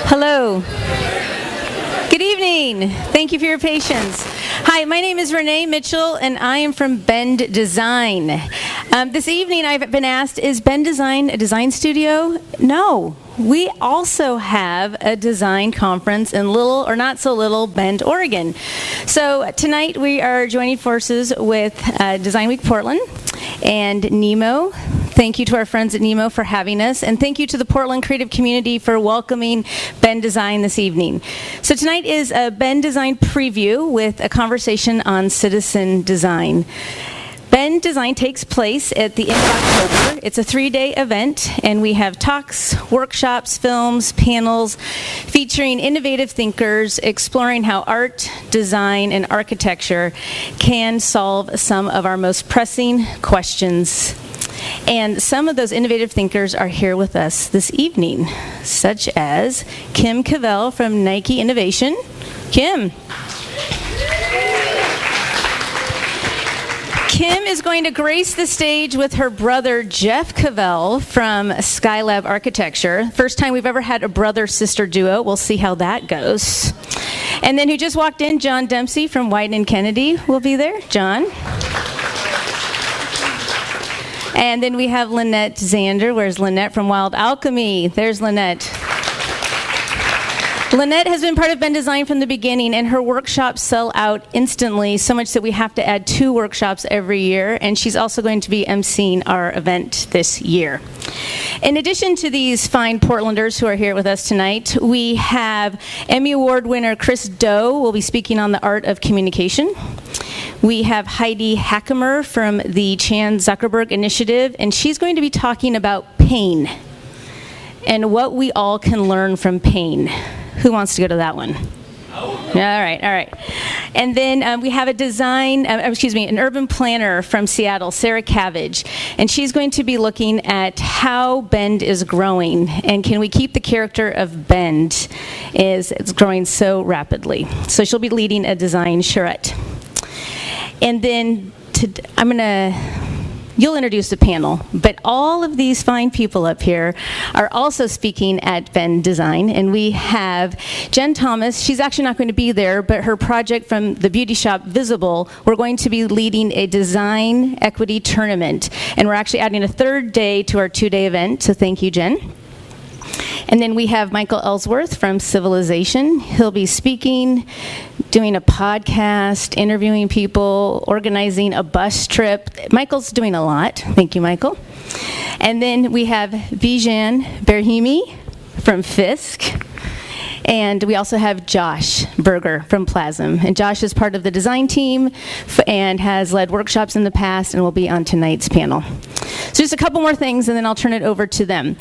Hello. Good evening. Thank you for your patience. Hi, my name is Renee Mitchell, and I am from Bend Design. This evening I've been asked, is Bend Design a design studio? No. We also have a design conference in little or not so little Bend, Oregon. So tonight we are joining forces with Design Week Portland and Nemo. Thank you to our friends at Nemo for having us, and thank you to the Portland creative community for welcoming Bend Design this evening. So tonight is a Bend Design preview with a conversation on citizen design. Bend Design takes place at the end of October. It's a 3-day event, and we have talks, workshops, films, panels featuring innovative thinkers exploring how art, design, and architecture can solve some of our most pressing questions. And some of those innovative thinkers are here with us this evening, such as Kim Cavell from Nike Innovation. Kim. Kim is going to grace the stage with her brother Jeff Cavell from Skylab Architecture. First time we've ever had a brother-sister duo. We'll see how that goes. And then who just walked in, John Dempsey from White & Kennedy will be there. John. And then we have Lynette Zander. Where's Lynette from Wild Alchemy? There's Lynette. Lynette has been part of Bend Design from the beginning, and her workshops sell out instantly, so much that we have to add 2 workshops every year, and she's also going to be emceeing our event this year. In addition to these fine Portlanders who are here with us tonight, we have Emmy Award winner Chris Doe will be speaking on the art of communication. We have Heidi Hackemer from the Chan Zuckerberg Initiative, and she's going to be talking about pain and what we all can learn from pain. Who wants to go to that one? All right. And then we have an urban planner from Seattle, Sarah Cabbage, and she's going to be looking at how Bend is growing, and can we keep the character of Bend as it's growing so rapidly. So she'll be leading a design charrette. And then you'll introduce the panel, but all of these fine people up here are also speaking at Bend Design, and we have Jen Thomas. She's actually not going to be there, but her project from the beauty shop Visible, we're going to be leading a design equity tournament, and we're actually adding a 3rd day to our 2-day event, so thank you, Jen. And then we have Michael Ellsworth from Civilization. He'll be speaking, doing a podcast, interviewing people, organizing a bus trip. Michael's doing a lot. Thank you, Michael. And then we have Bijan Berahimi from FISK. And we also have Josh Berger from Plazm. And Josh is part of the design team and has led workshops in the past and will be on tonight's panel. So just a couple more things, and then I'll turn it over to them.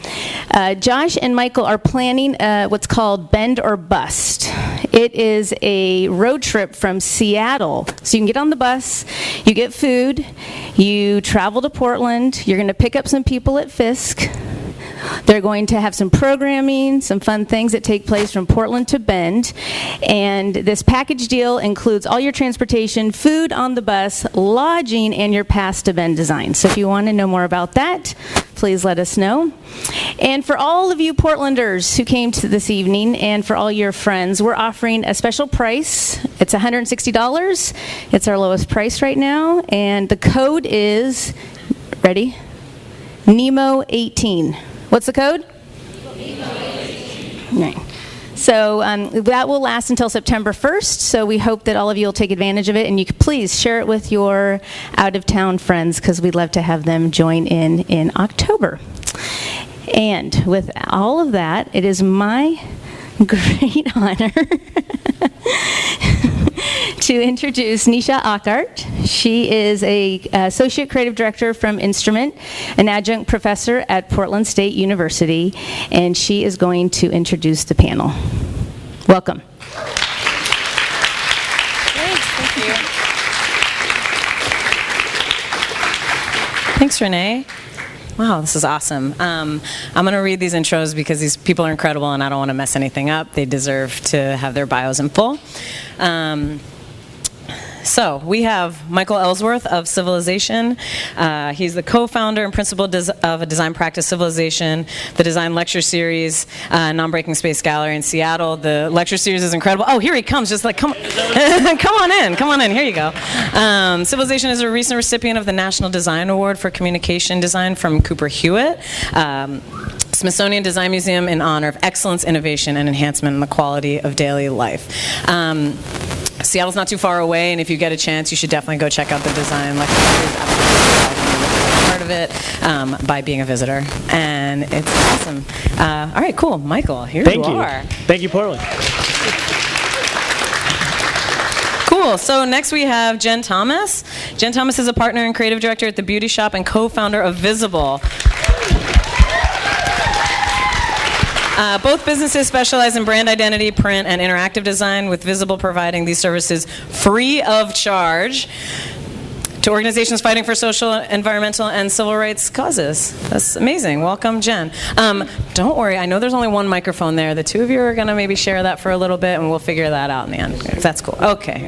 Josh and Michael are planning what's called Bend or Bust. It is a road trip from Seattle. So you can get on the bus, you get food, you travel to Portland, you're going to pick up some people at FISK. They're going to have some programming, some fun things that take place from Portland to Bend. And this package deal includes all your transportation, food on the bus, lodging, and your pass to Bend Design. So if you want to know more about that, please let us know. And for all of you Portlanders who came to this evening, and for all your friends, we're offering a special price. It's $160. It's our lowest price right now. And the code is, ready? Nemo 18. What's the code? Right. So that will last until September 1st, so we hope that all of you will take advantage of it, and you could please share it with your out-of-town friends, because we'd love to have them join in October. And with all of that, it is my great honor to introduce Nishat Ahktar. She is an Associate Creative Director from Instrument, an adjunct professor at Portland State University, and she is going to introduce the panel. Welcome. Thanks, thank you. Thanks, Renee. Wow, this is awesome. I'm going to read these intros because these people are incredible and I don't want to mess anything up. They deserve to have their bios in full. So we have Michael Ellsworth of Civilization. He's the co-founder and principal of a design practice, Civilization, the design lecture series, Non-Breaking Space Gallery in Seattle. The lecture series is incredible. Oh, here he comes. Just like, come, come on in. Here you go. Civilization is a recent recipient of the National Design Award for Communication Design from Cooper Hewitt. Smithsonian Design Museum in honor of excellence, innovation, and enhancement in the quality of daily life. Seattle's not too far away, and if you get a chance, you should definitely go check out the design lecture series. Absolutely part of it by being a visitor, and it's awesome. All right, cool. Michael, here you are. Thank you, Portland. Cool. So next we have Jen Thomas. Jen Thomas is a partner and creative director at The Beauty Shop and co-founder of Visible. Both businesses specialize in brand identity, print, and interactive design, with Visible providing these services free of charge to organizations fighting for social, environmental, and civil rights causes. That's amazing. Welcome, Jen. Don't worry, I know there's only one microphone there. The two of you are going to maybe share that for a little bit, and we'll figure that out in the end. That's cool. Okay.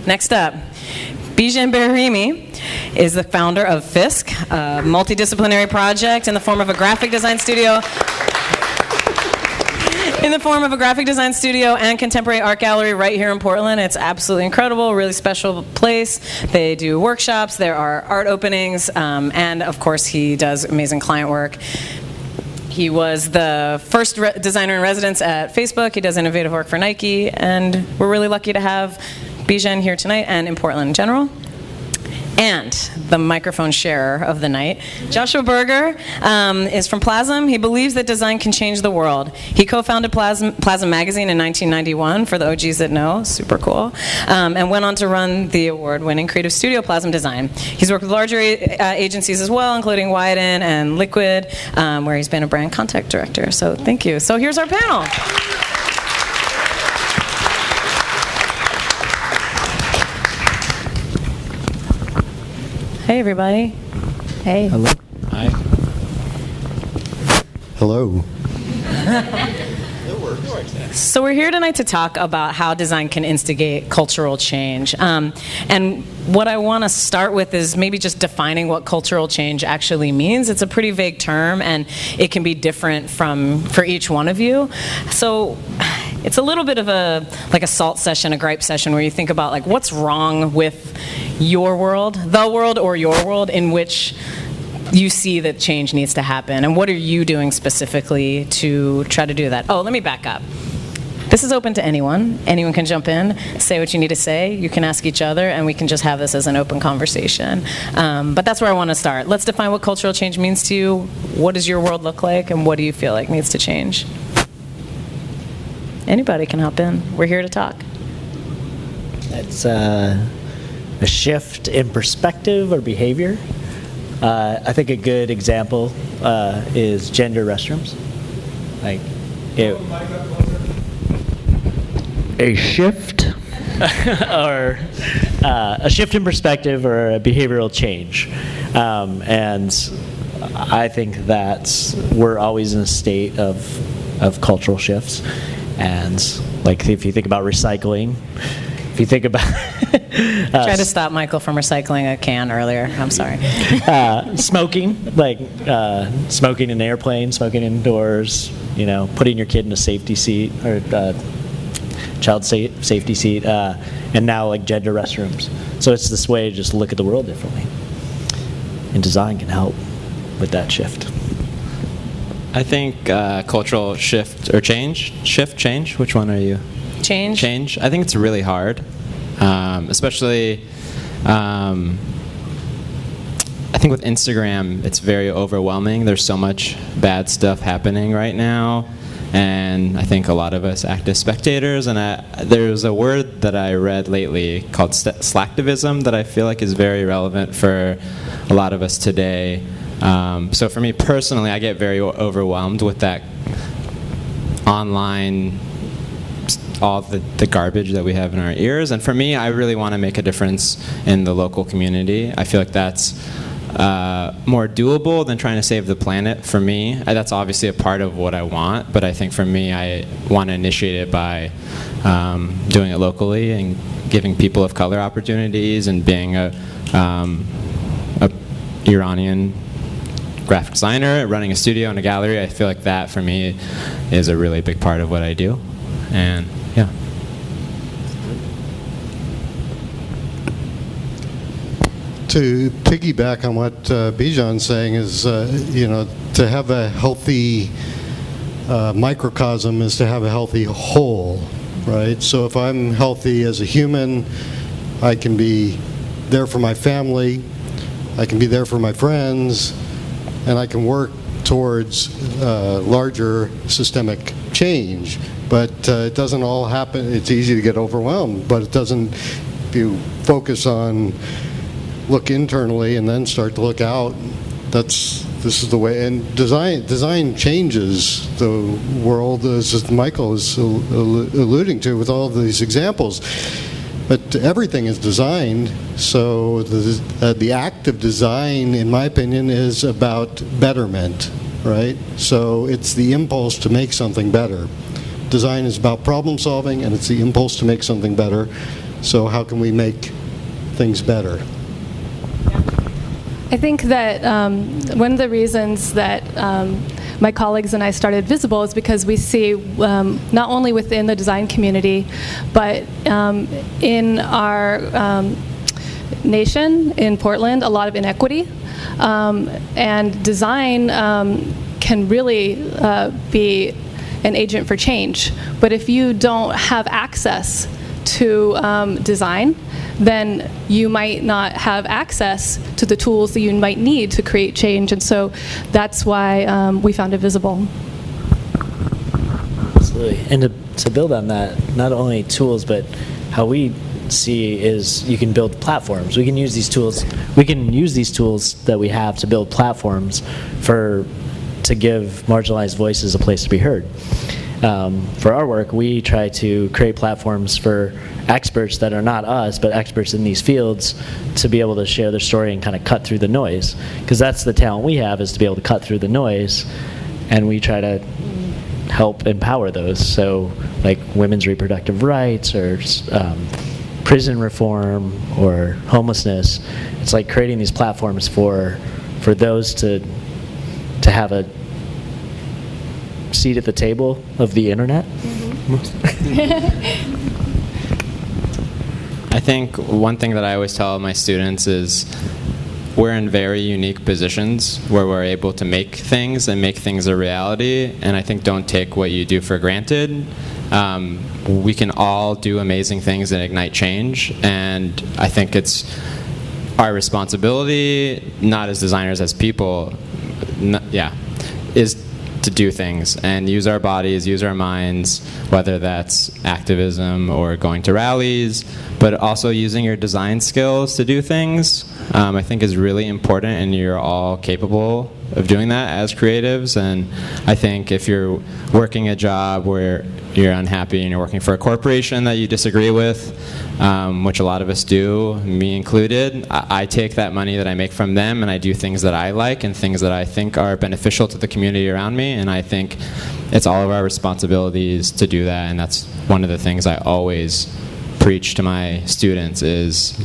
Next up, Bijan Berahimi is the founder of FISK, a multidisciplinary project in the form of a graphic design studio and contemporary art gallery right here in Portland. It's absolutely incredible, really special place. They do workshops, there are art openings, and of course he does amazing client work. He was the first designer in residence at Facebook. He does innovative work for Nike, and we're really lucky to have Bijan here tonight and in Portland in general. And the microphone sharer of the night, Joshua Berger, is from Plazm. He believes that design can change the world. He co-founded Plazm magazine in 1991, for the OGs that know, super cool, and went on to run the award-winning creative studio Plazm Design. He's worked with larger agencies as well, including Wyden and Liquid, where he's been a brand contact director. So thank you. So here's our panel. Hey, everybody. Hey. Hello. Hi. Hello. So we're here tonight to talk about how design can instigate cultural change. And what I want to start with is maybe just defining what cultural change actually means. It's a pretty vague term, and it can be different for each one of you. So it's a little bit of a salt session, a gripe session, where you think about like what's wrong with your world, the world, or your world in which you see that change needs to happen, and what are you doing specifically to try to do that? Oh, let me back up. This is open to anyone. Anyone can jump in, say what you need to say. You can ask each other, and we can just have this as an open conversation. But that's where I want to start. Let's define what cultural change means to you. What does your world look like, and what do you feel like needs to change? Anybody can hop in. We're here to talk. It's a shift in perspective or behavior. I think a good example is gender restrooms. Like a shift or a shift in perspective or a behavioral change. And I think that we're always in a state of cultural shifts. And like if you think about recycling, if you think about Try to stop Michael from recycling a can earlier. I'm sorry. Smoking, like smoking in an airplane, smoking indoors, putting your kid in a safety seat or child safety seat, and now like gender restrooms. So it's this way to just look at the world differently. And design can help with that shift. I think cultural shift or change. Which one are you? Change. I think it's really hard, especially. I think with Instagram, it's very overwhelming. There's so much bad stuff happening right now, and I think a lot of us act as spectators. And there's a word that I read lately called slacktivism that I feel like is very relevant for a lot of us today. So for me personally, I get very overwhelmed with that online, all the garbage that we have in our ears. And for me, I really want to make a difference in the local community. I feel like that's more doable than trying to save the planet for me. That's obviously a part of what I want, but I think for me, I want to initiate it by doing it locally and giving people of color opportunities and being a Iranian graphic designer, running a studio and a gallery. I feel like that for me is a really big part of what I do. And yeah. To piggyback on what Bijan's saying is, to have a healthy microcosm is to have a healthy whole, right? So if I'm healthy as a human, I can be there for my family, I can be there for my friends, and I can work towards larger systemic change. But it doesn't all happen. It's easy to get overwhelmed, but it doesn't. If you focus on look internally and then start to look out, this is the way. And design changes the world, as Michael is alluding to with all of these examples. But everything is designed, so the act of design, in my opinion, is about betterment, right? So it's the impulse to make something better. Design is about problem solving, and it's the impulse to make something better. So how can we make things better? I think that one of the reasons that my colleagues and I started Visible is because we see not only within the design community, but in our nation, in Portland, a lot of inequity. And design can really be an agent for change. But if you don't have access to design, then you might not have access to the tools that you might need to create change. And so that's why we founded Visible. Absolutely. And to build on that, not only tools, but how we see is you can build platforms. We can use these tools. We can use these tools that we have to build platforms to give marginalized voices a place to be heard. For our work, we try to create platforms for experts that are not us, but experts in these fields to be able to share their story and kind of cut through the noise. Because that's the talent we have, is to be able to cut through the noise, and we try to help empower those. So like women's reproductive rights or prison reform or homelessness, it's like creating these platforms for those to have a seat at the table of the internet. I think one thing that I always tell my students is we're in very unique positions where we're able to make things and make things a reality, and I think don't take what you do for granted. We can all do amazing things and ignite change, and I think it's our responsibility, not as designers, as people, is to do things and use our bodies, use our minds, whether that's activism or going to rallies, but also using your design skills to do things, I think is really important, and you're all capable of doing that as creatives. And I think if you're working a job where you're unhappy and you're working for a corporation that you disagree with, which a lot of us do, me included, I take that money that I make from them and I do things that I like and things that I think are beneficial to the community around me, and I think it's all of our responsibilities to do that. And that's one of the things I always preach to my students is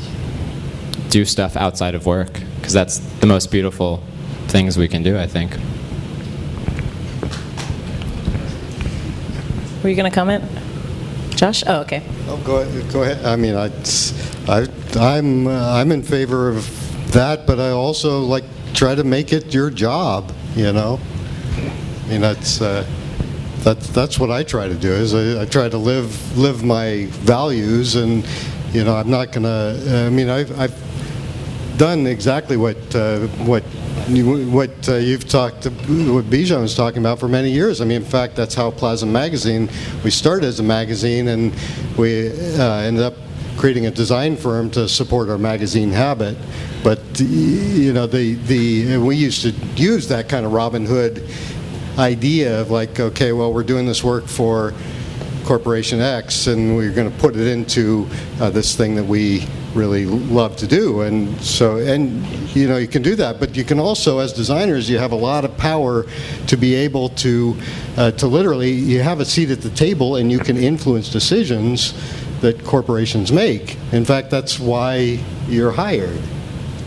do stuff outside of work, because that's the most beautiful things we can do, I think. Were you going to comment? Josh? Oh, okay. Oh, go ahead. I mean, I'm in favor of that, but I also like try to make it your job. You know, I mean that's what I try to do. Is I try to live my values, and you know, I'm not gonna. I mean, I've done exactly what you've talked, what Bijan was talking about for many years. I mean, in fact, that's how Plazm magazine. We started as a magazine, and we ended up creating a design firm to support our magazine habit. But you know, we used to use that kind of Robin Hood idea of like, okay, well, we're doing this work for Corporation X, and we're going to put it into this thing that we really love to do. And so, and you can do that, but you can also, as designers, you have a lot of power to be able to literally, you have a seat at the table and you can influence decisions that corporations make. In fact, that's why you're hired,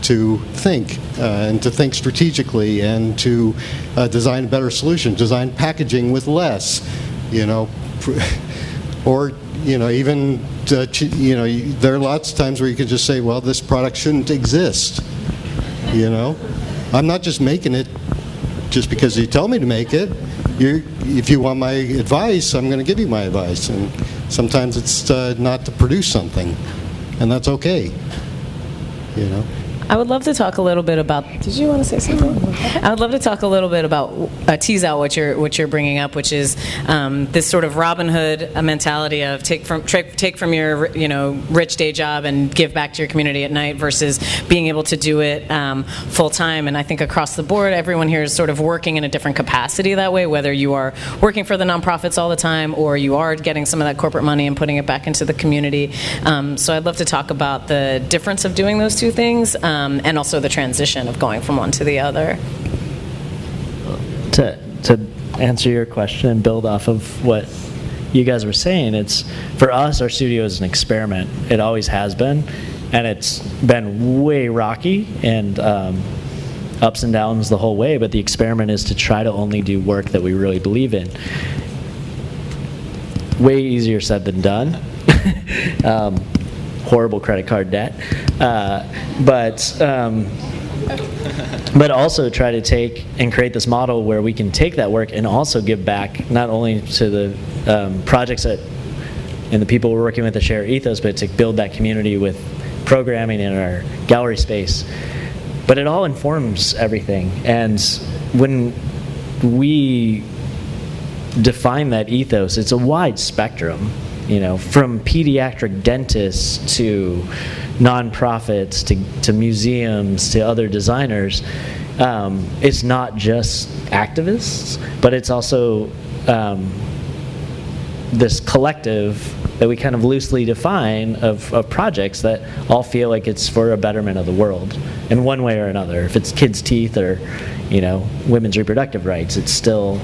to think and to think strategically and to design a better solution, design packaging with less, or even there are lots of times where you can just say, well, this product shouldn't exist. I'm not just making it just because you tell me to make it. If you want my advice, I'm going to give you my advice. And sometimes it's not to produce something, and that's okay. I would love to talk a little bit about. Did you want to say something? I would love to talk a little bit about tease out what you're bringing up, which is this sort of Robin Hood mentality of take from your rich day job and give back to your community at night versus being able to do it full time. And I think across the board, everyone here is sort of working in a different capacity that way. Whether you are working for the nonprofits all the time or you are getting some of that corporate money and putting it back into the community. So I'd love to talk about the difference of doing those two things. And also the transition of going from one to the other. To answer your question and build off of what you guys were saying, it's for us, our studio is an experiment. It always has been, and it's been way rocky and ups and downs the whole way, but the experiment is to try to only do work that we really believe in. Way easier said than done. Horrible credit card debt, but also try to take and create this model where we can take that work and also give back not only to the projects and the people we're working with that share ethos, but to build that community with programming in our gallery space. But it all informs everything, and when we define that ethos, it's a wide spectrum. From pediatric dentists to nonprofits to museums to other designers. It's not just activists, but it's also this collective that we kind of loosely define of projects that all feel like it's for a betterment of the world in one way or another. If it's kids' teeth or women's reproductive rights, it's still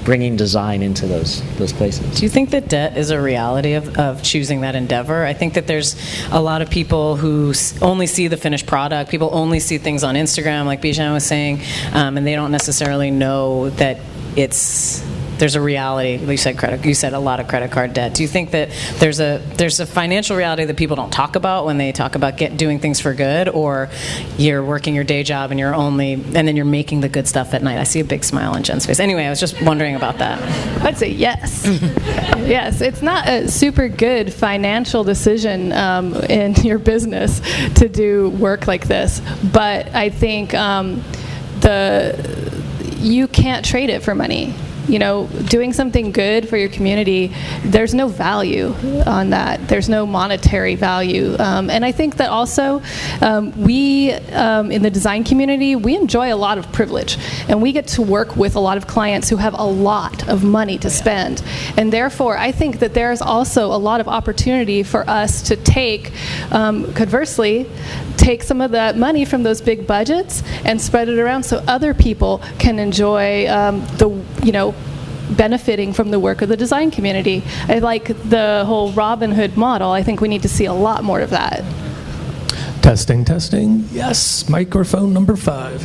bringing design into those places. Do you think that debt is a reality of choosing that endeavor? I think that there's a lot of people who only see the finished product. People only see things on Instagram, like Bijan was saying, and they don't necessarily know that there's a reality. You said a lot of credit card debt. Do you think that there's a financial reality that people don't talk about when they talk about doing things for good, or you're working your day job and then you're making the good stuff at night? I see a big smile on Jen's face. Anyway, I was just wondering about that. I'd say yes. Yes, it's not a super good financial decision in your business to do work like this, but I think you can't trade it for money. Doing something good for your community, there's no value on that. There's no monetary value. And I think that also we, in the design community, we enjoy a lot of privilege. And we get to work with a lot of clients who have a lot of money to spend. And therefore, I think that there's also a lot of opportunity for us to conversely, take some of that money from those big budgets and spread it around so other people can enjoy benefiting from the work of the design community. I like the whole Robin Hood model. I think we need to see a lot more of that. Testing. Yes, microphone number 5.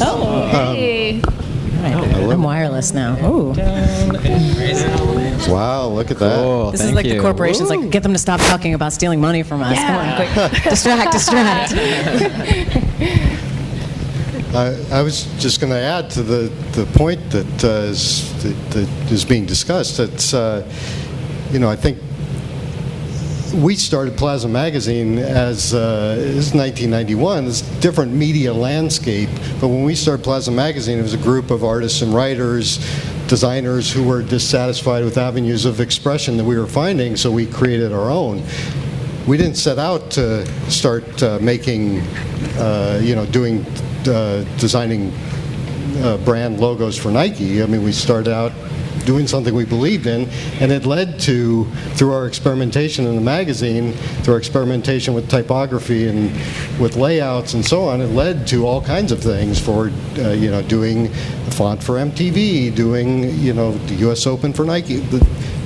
Oh, hey. I'm wireless now. Oh. Wow, look at that. Cool, This is like the corporations, like, get them to stop talking about stealing money from us. Yeah. Come on, quick. Distract. I was just going to add to the point that is being discussed. It's, I think we started Plazm magazine as this is 1991. It's a different media landscape, but when we started Plazm magazine, it was a group of artists and writers, designers who were dissatisfied with avenues of expression that we were finding, so we created our own. We didn't set out to start designing brand logos for Nike. I mean, we started out doing something we believed in, and it led to, through our experimentation in the magazine, through our experimentation with typography and with layouts and so on, it led to all kinds of things for, doing the font for MTV, doing, the U.S. Open for Nike.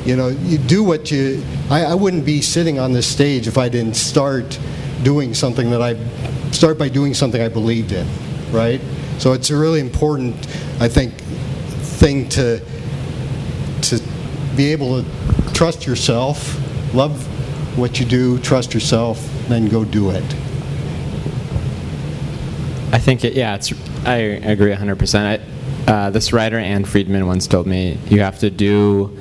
You do what you, I wouldn't be sitting on this stage if I didn't start by doing something I believed in, right? So it's a really important, I think, thing to be able to trust yourself, love what you do, trust yourself, then go do it. I think I agree 100%. This writer, Anne Friedman, once told me, you have to do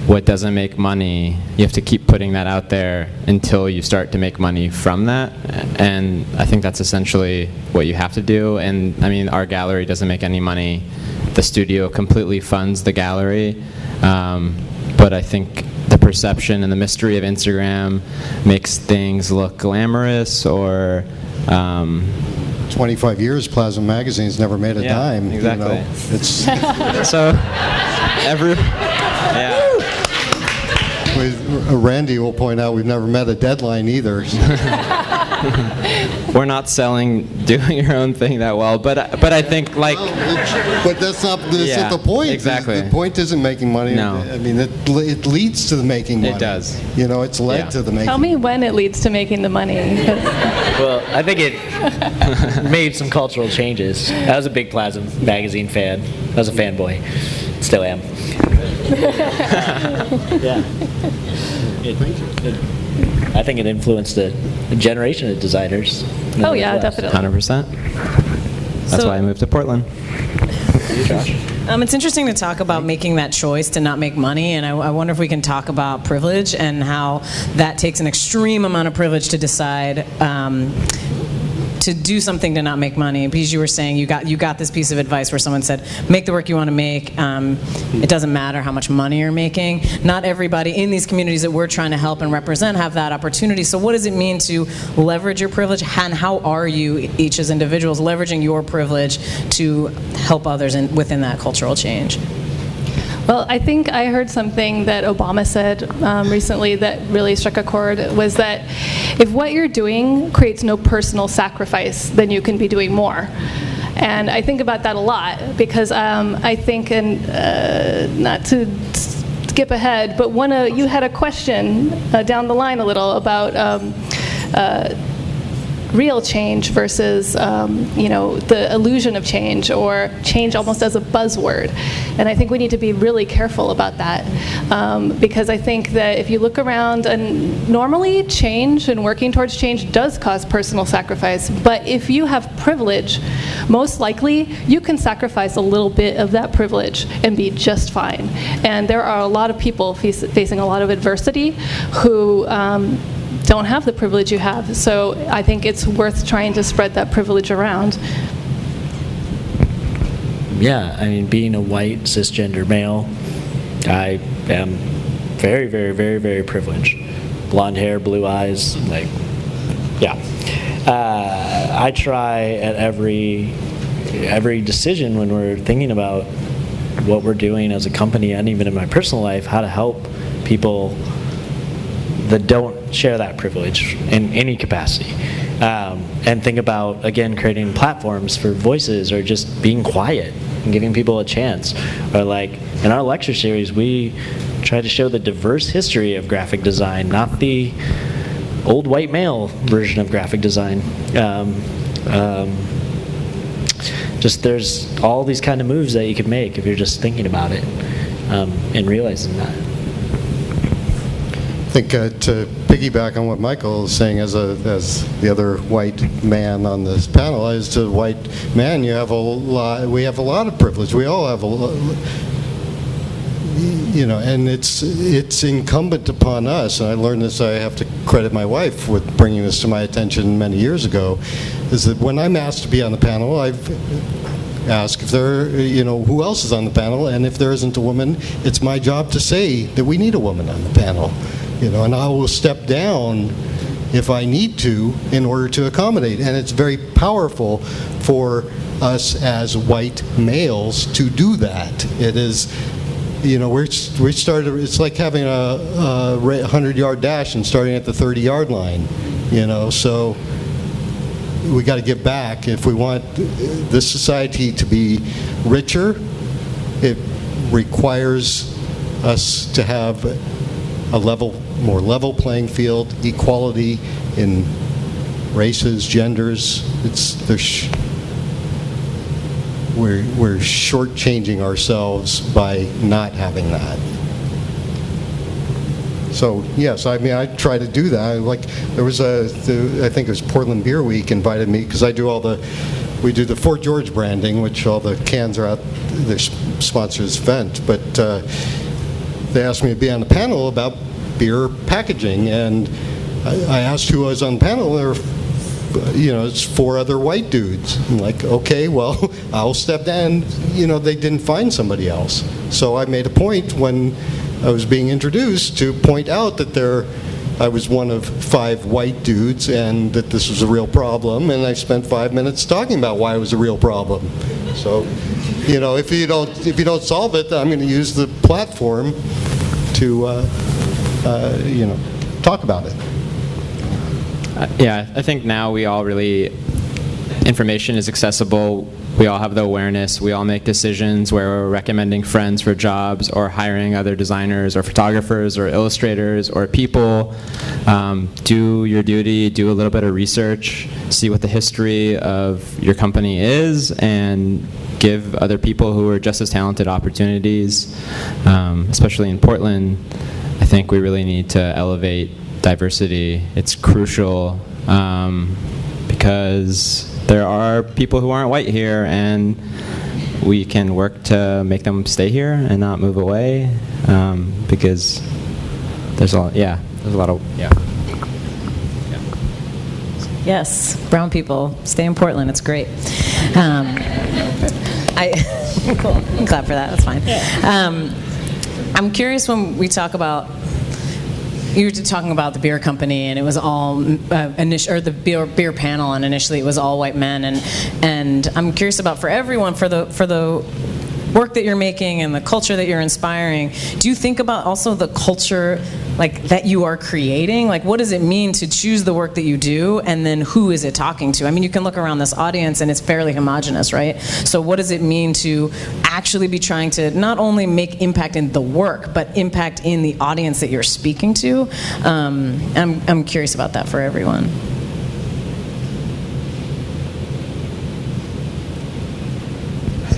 what doesn't make money. You have to keep putting that out there until you start to make money from that. And I think that's essentially what you have to do. And I mean, our gallery doesn't make any money. The studio completely funds the gallery. But I think the perception and the mystery of Instagram makes things look glamorous or 25 years, Plazm magazine's never made a dime. Exactly. It's so Randy will point out we've never met a deadline either. We're not selling doing your own thing that well, but I think but that's not the point. Exactly. The point isn't making money. No. I mean, it leads to the making money. It does. It's led to the making. Tell me when it leads to making the money. Well, I think it made some cultural changes. I was a big Plazm magazine fan. I was a fanboy. Still am. Yeah. I think it influenced a generation of designers. Oh yeah, definitely. 100%. That's why I moved to Portland. It's interesting to talk about making that choice to not make money, and I wonder if we can talk about privilege and how that takes an extreme amount of privilege to decide to do something to not make money. Because you were saying you got this piece of advice where someone said, make the work you want to make. It doesn't matter how much money you're making. Not everybody in these communities that we're trying to help and represent have that opportunity. So what does it mean to leverage your privilege, and how are you, each as individuals, leveraging your privilege to help others within that cultural change? Well, I think I heard something that Obama said recently that really struck a chord, was that if what you're doing creates no personal sacrifice, then you can be doing more. And I think about that a lot because I think, and not to skip ahead, but you had a question down the line a little about real change versus the illusion of change, or change almost as a buzzword. And I think we need to be really careful about that because I think that if you look around, and normally change and working towards change does cause personal sacrifice, but if you have privilege, most likely you can sacrifice a little bit of that privilege and be just fine. And there are a lot of people facing a lot of adversity who don't have the privilege you have. So I think it's worth trying to spread that privilege around. Yeah, I mean, being a white cisgender male, I am very, very, very, very privileged. Blonde hair, blue eyes, I try at every decision when we're thinking about what we're doing as a company and even in my personal life, how to help people that don't share that privilege in any capacity. And think about, again, creating platforms for voices or just being quiet and giving people a chance. Or like in our lecture series, we try to show the diverse history of graphic design, not the old white male version of graphic design. Just there's all these kind of moves that you can make if you're just thinking about it and realizing that. I think to piggyback on what Michael is saying, as the other white man on this panel, as a white man, we have a lot of privilege. We all have a lot, and it's incumbent upon us. And I learned this. I have to credit my wife with bringing this to my attention many years ago. Is that when I'm asked to be on the panel, I've asked if there, who else is on the panel, and if there isn't a woman, it's my job to say that we need a woman on the panel. And I will step down if I need to in order to accommodate. And it's very powerful for us as white males to do that. It is we started, it's like having a 100-yard dash and starting at the 30-yard line, so we got to get back. If we want this society to be richer, it requires us to have a more level playing field, equality in races, genders. We're shortchanging ourselves by not having that. So yes, I try to do that. There was I think it was Portland Beer Week invited me because we do the Fort George branding, which all the cans are out. Their sponsors event, but they asked me to be on the panel about beer packaging, and I asked who was on the panel. It's 4 other white dudes. I'm like, okay, well, I'll step down. They didn't find somebody else. So I made a point when I was being introduced to point out that I was one of 5 white dudes and that this was a real problem, and I spent 5 minutes talking about why it was a real problem. So, if you don't solve it, I'm going to use the platform to, talk about it. Yeah, I think now information is accessible. We all have the awareness. We all make decisions where we're recommending friends for jobs or hiring other designers or photographers or illustrators or people. Do your duty, do a little bit of research, see what the history of your company is, and give other people who are just as talented opportunities. Especially in Portland, I think we really need to elevate diversity. It's crucial because there are people who aren't white here, and we can work to make them stay here and not move away, because there's a lot of. Yes, brown people, stay in Portland. It's great. Cool. You can clap for that. That's fine. I'm curious when we talk about. You were talking about the beer company, and it was all or the beer panel, and initially it was all white men, and I'm curious about for everyone, for the work that you're making and the culture that you're inspiring. Do you think about also the culture that you are creating? What does it mean to choose the work that you do, and then who is it talking to? You can look around this audience and it's fairly homogenous, right? So what does it mean to actually be trying to not only make impact in the work, but impact in the audience that you're speaking to? I'm curious about that for everyone.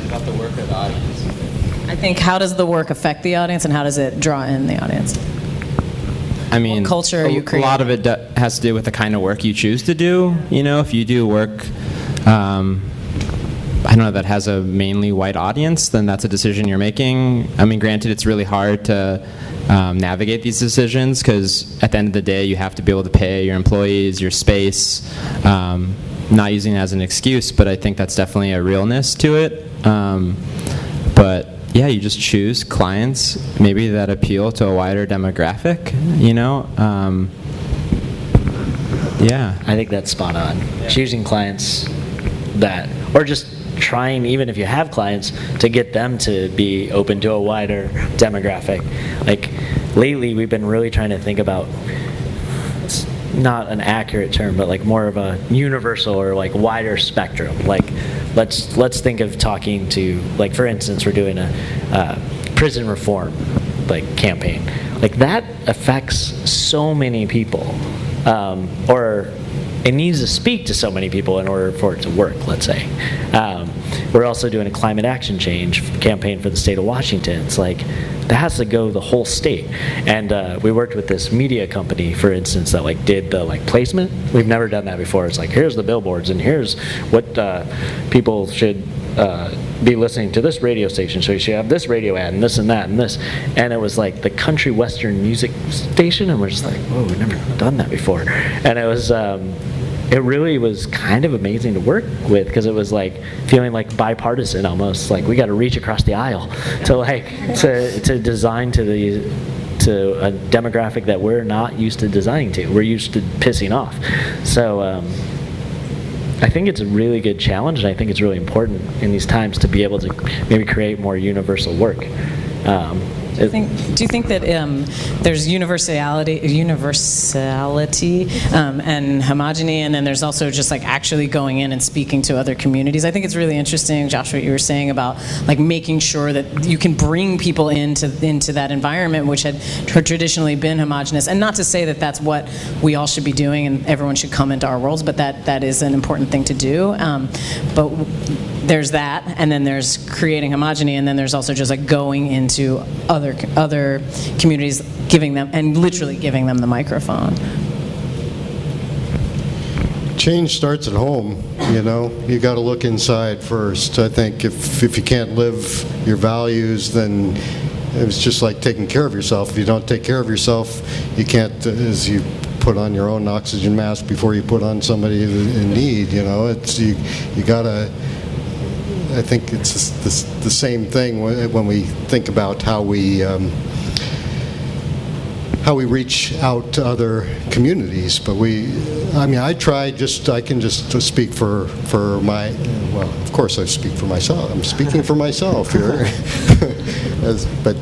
About the work of the audience. I think, how does the work affect the audience, and how does it draw in the audience? What culture are you creating? A lot of it has to do with the kind of work you choose to do. If you do work, that has a mainly white audience, then that's a decision you're making. Granted, it's really hard to navigate these decisions because at the end of the day, you have to be able to pay your employees, your space. Not using it as an excuse, but I think that's definitely a realness to it. But yeah, you just choose clients maybe that appeal to a wider demographic, Yeah. I think that's spot on. Yeah. Choosing clients or just trying, even if you have clients, to get them to be open to a wider demographic. Lately, we've been really trying to think about, it's not an accurate term, but more of a universal or wider spectrum. Let's think of talking to, for instance, we're doing a prison reform campaign. That affects so many people, or it needs to speak to so many people in order for it to work, let's say. We're also doing a climate action change campaign for the state of Washington. It's that has to go the whole state. And we worked with this media company, for instance, that did the placement. We've never done that before. It's here's the billboards, and here's what people should be listening to this radio station, so you should have this radio ad and this and that and this. And it was the country western music station, and we're just whoa, we've never done that before. And it was it really was kind of amazing to work with, because it was feeling bipartisan almost. We got to reach across the aisle to design to a demographic that we're not used to designing to. We're used to pissing off. So I think it's a really good challenge, and I think it's really important in these times to be able to maybe create more universal work. Do you think that there's universality and homogeny, and then there's also just like actually going in and speaking to other communities? I think it's really interesting, Josh, what you were saying about like making sure that you can bring people into that environment which had traditionally been homogenous, and not to say that that's what we all should be doing and everyone should come into our worlds, but that is an important thing to do. But there's that, and then there's creating homogeny, and then there's also just like going into other communities, literally giving them the microphone. Change starts at home, You got to look inside first. I think if you can't live your values, then it's just like taking care of yourself. If you don't take care of yourself, you can't, as you put on your own oxygen mask before you put on somebody in need, It's you got to. I think it's the same thing when we think about how we reach out to other communities. But I can just speak for my, well, of course I speak for myself. I'm speaking for myself here. But,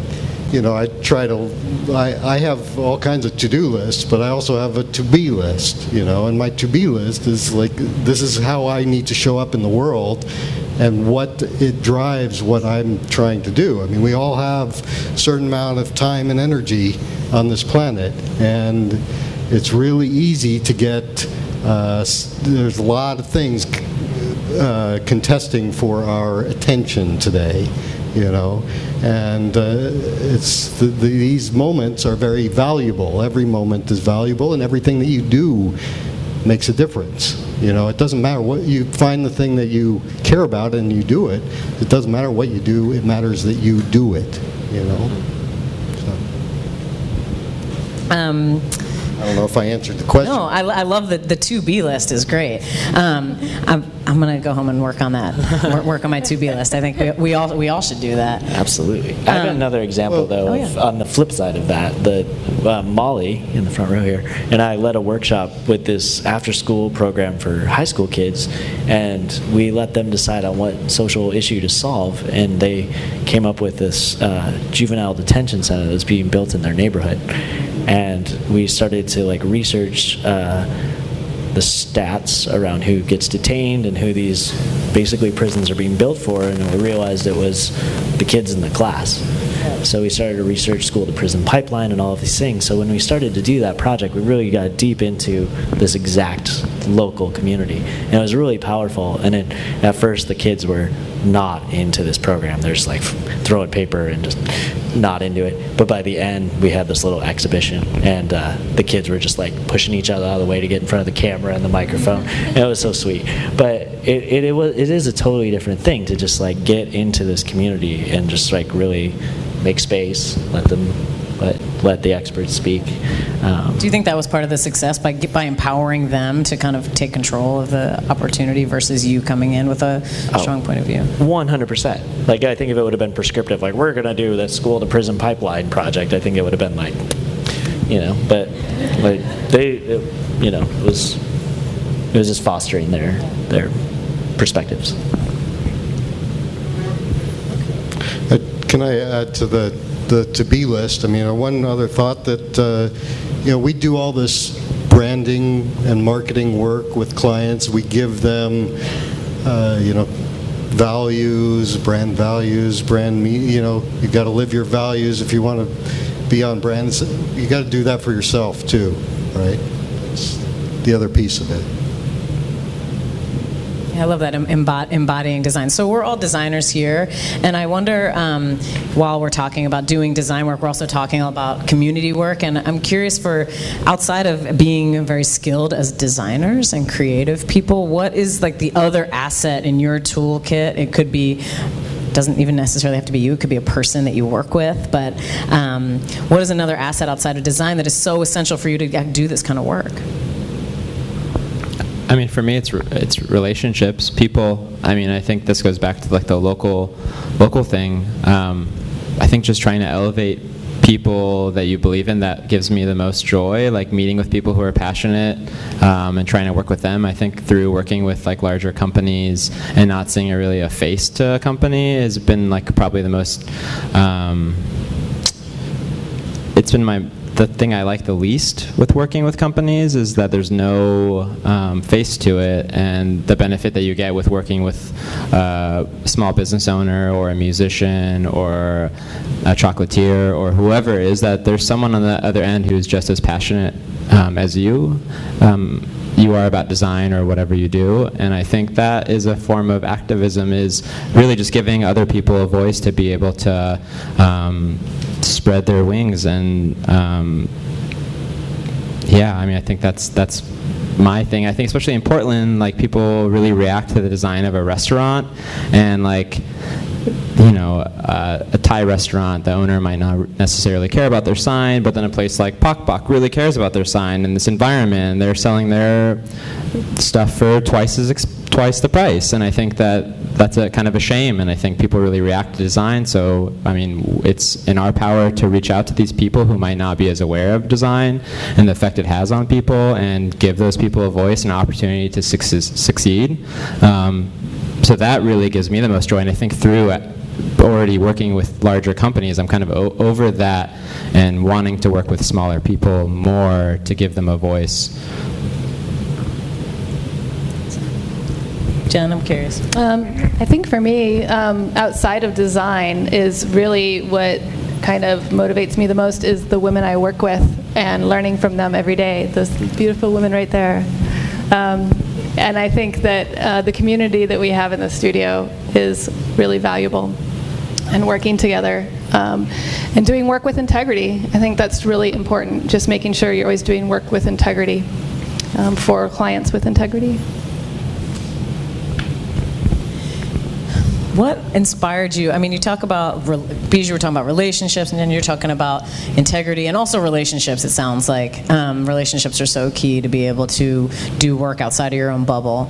I have all kinds of to-do lists, but I also have a to-be list, and my to-be list is like, this is how I need to show up in the world, and what it drives what I'm trying to do. We all have a certain amount of time and energy on this planet, and it's really easy to get, there's a lot of things contesting for our attention today, and these moments are very valuable. Every moment is valuable, and everything that you do makes a difference. It doesn't matter what you find, the thing that you care about and you do it. It doesn't matter what you do, it matters that you do it, So. I don't know if I answered the question. No, I love the to-be list is great. I'm going to go home and work on that. Work on my to-be list. I think we all should do that. Absolutely. I have another example, on the flip side of that. Molly, in the front row here, and I led a workshop with this after-school program for high school kids, and we let them decide on what social issue to solve, and they came up with this juvenile detention center that's being built in their neighborhood. And we started to research the stats around who gets detained and who these basically prisons are being built for, and we realized it was the kids in the class. So we started to research school-to-prison pipeline and all of these things. So when we started to do that project, we really got deep into this exact local community, and it was really powerful. And at first, the kids were not into this program. They're just throwing paper and just not into it. But by the end, we had this little exhibition, and the kids were just pushing each other out of the way to get in front of the camera and the microphone. And it was so sweet. But it is a totally different thing to just get into this community and just really make space, let the experts speak. Do you think that was part of the success by empowering them to kind of take control of the opportunity versus you coming in with a strong point of view? 100%. I think if it would have been prescriptive, we're going to do this school to prison pipeline project, I think it would have been but it was just fostering their perspectives. Can I add to the to-be list? One other thought that, we do all this branding and marketing work with clients. We give them, values, brand, you got to live your values if you want to be on brand. You got to do that for yourself too, right? It's the other piece of it. I love that, embodying design. So we're all designers here, and I wonder, while we're talking about doing design work, we're also talking about community work, and I'm curious, for outside of being very skilled as designers and creative people, what is the other asset in your toolkit? It could be, doesn't even necessarily have to be you, it could be a person that you work with, but what is another asset outside of design that is so essential for you to do this kind of work? For me, it's relationships, people. I think this goes back to the local thing. I think just trying to elevate people that you believe in that gives me the most joy, like meeting with people who are passionate and trying to work with them. I think through working with like larger companies and not seeing really a face to a company has been like probably the most, it's been the thing I like the least with working with companies is that there's no face to it, and the benefit that you get with working with a small business owner or a musician or a chocolatier or whoever is that there's someone on the other end who's just as passionate as you are about design or whatever you do. And I think that is a form of activism, is really just giving other people a voice to be able to spread their wings. And yeah, I mean, I think that's my thing. I think especially in Portland, like people really react to the design of a restaurant, and like, you know, a Thai restaurant, the owner might not necessarily care about their sign, but then a place like Pak Pak really cares about their sign and this environment. They're selling their stuff for twice the price, and I think that's a kind of a shame, and I think people really react to design. So, I mean, it's in our power to reach out to these people who might not be as aware of design and the effect it has on people, and give those people a voice and opportunity to succeed. So that really gives me the most joy, and I think through already working with larger companies, I'm kind of over that and wanting to work with smaller people more to give them a voice. Jen, I'm curious. I think for me, outside of design is really what kind of motivates me the most is the women I work with and learning from them every day. Those beautiful women right there. And I think that the community that we have in the studio is really valuable, and working together and doing work with integrity. I think that's really important, just making sure you're always doing work with integrity for clients with integrity. What inspired you? I mean, you talk about, Bijan, you were talking about relationships, and then you're talking about integrity and also relationships, it sounds like. Relationships are so key to be able to do work outside of your own bubble.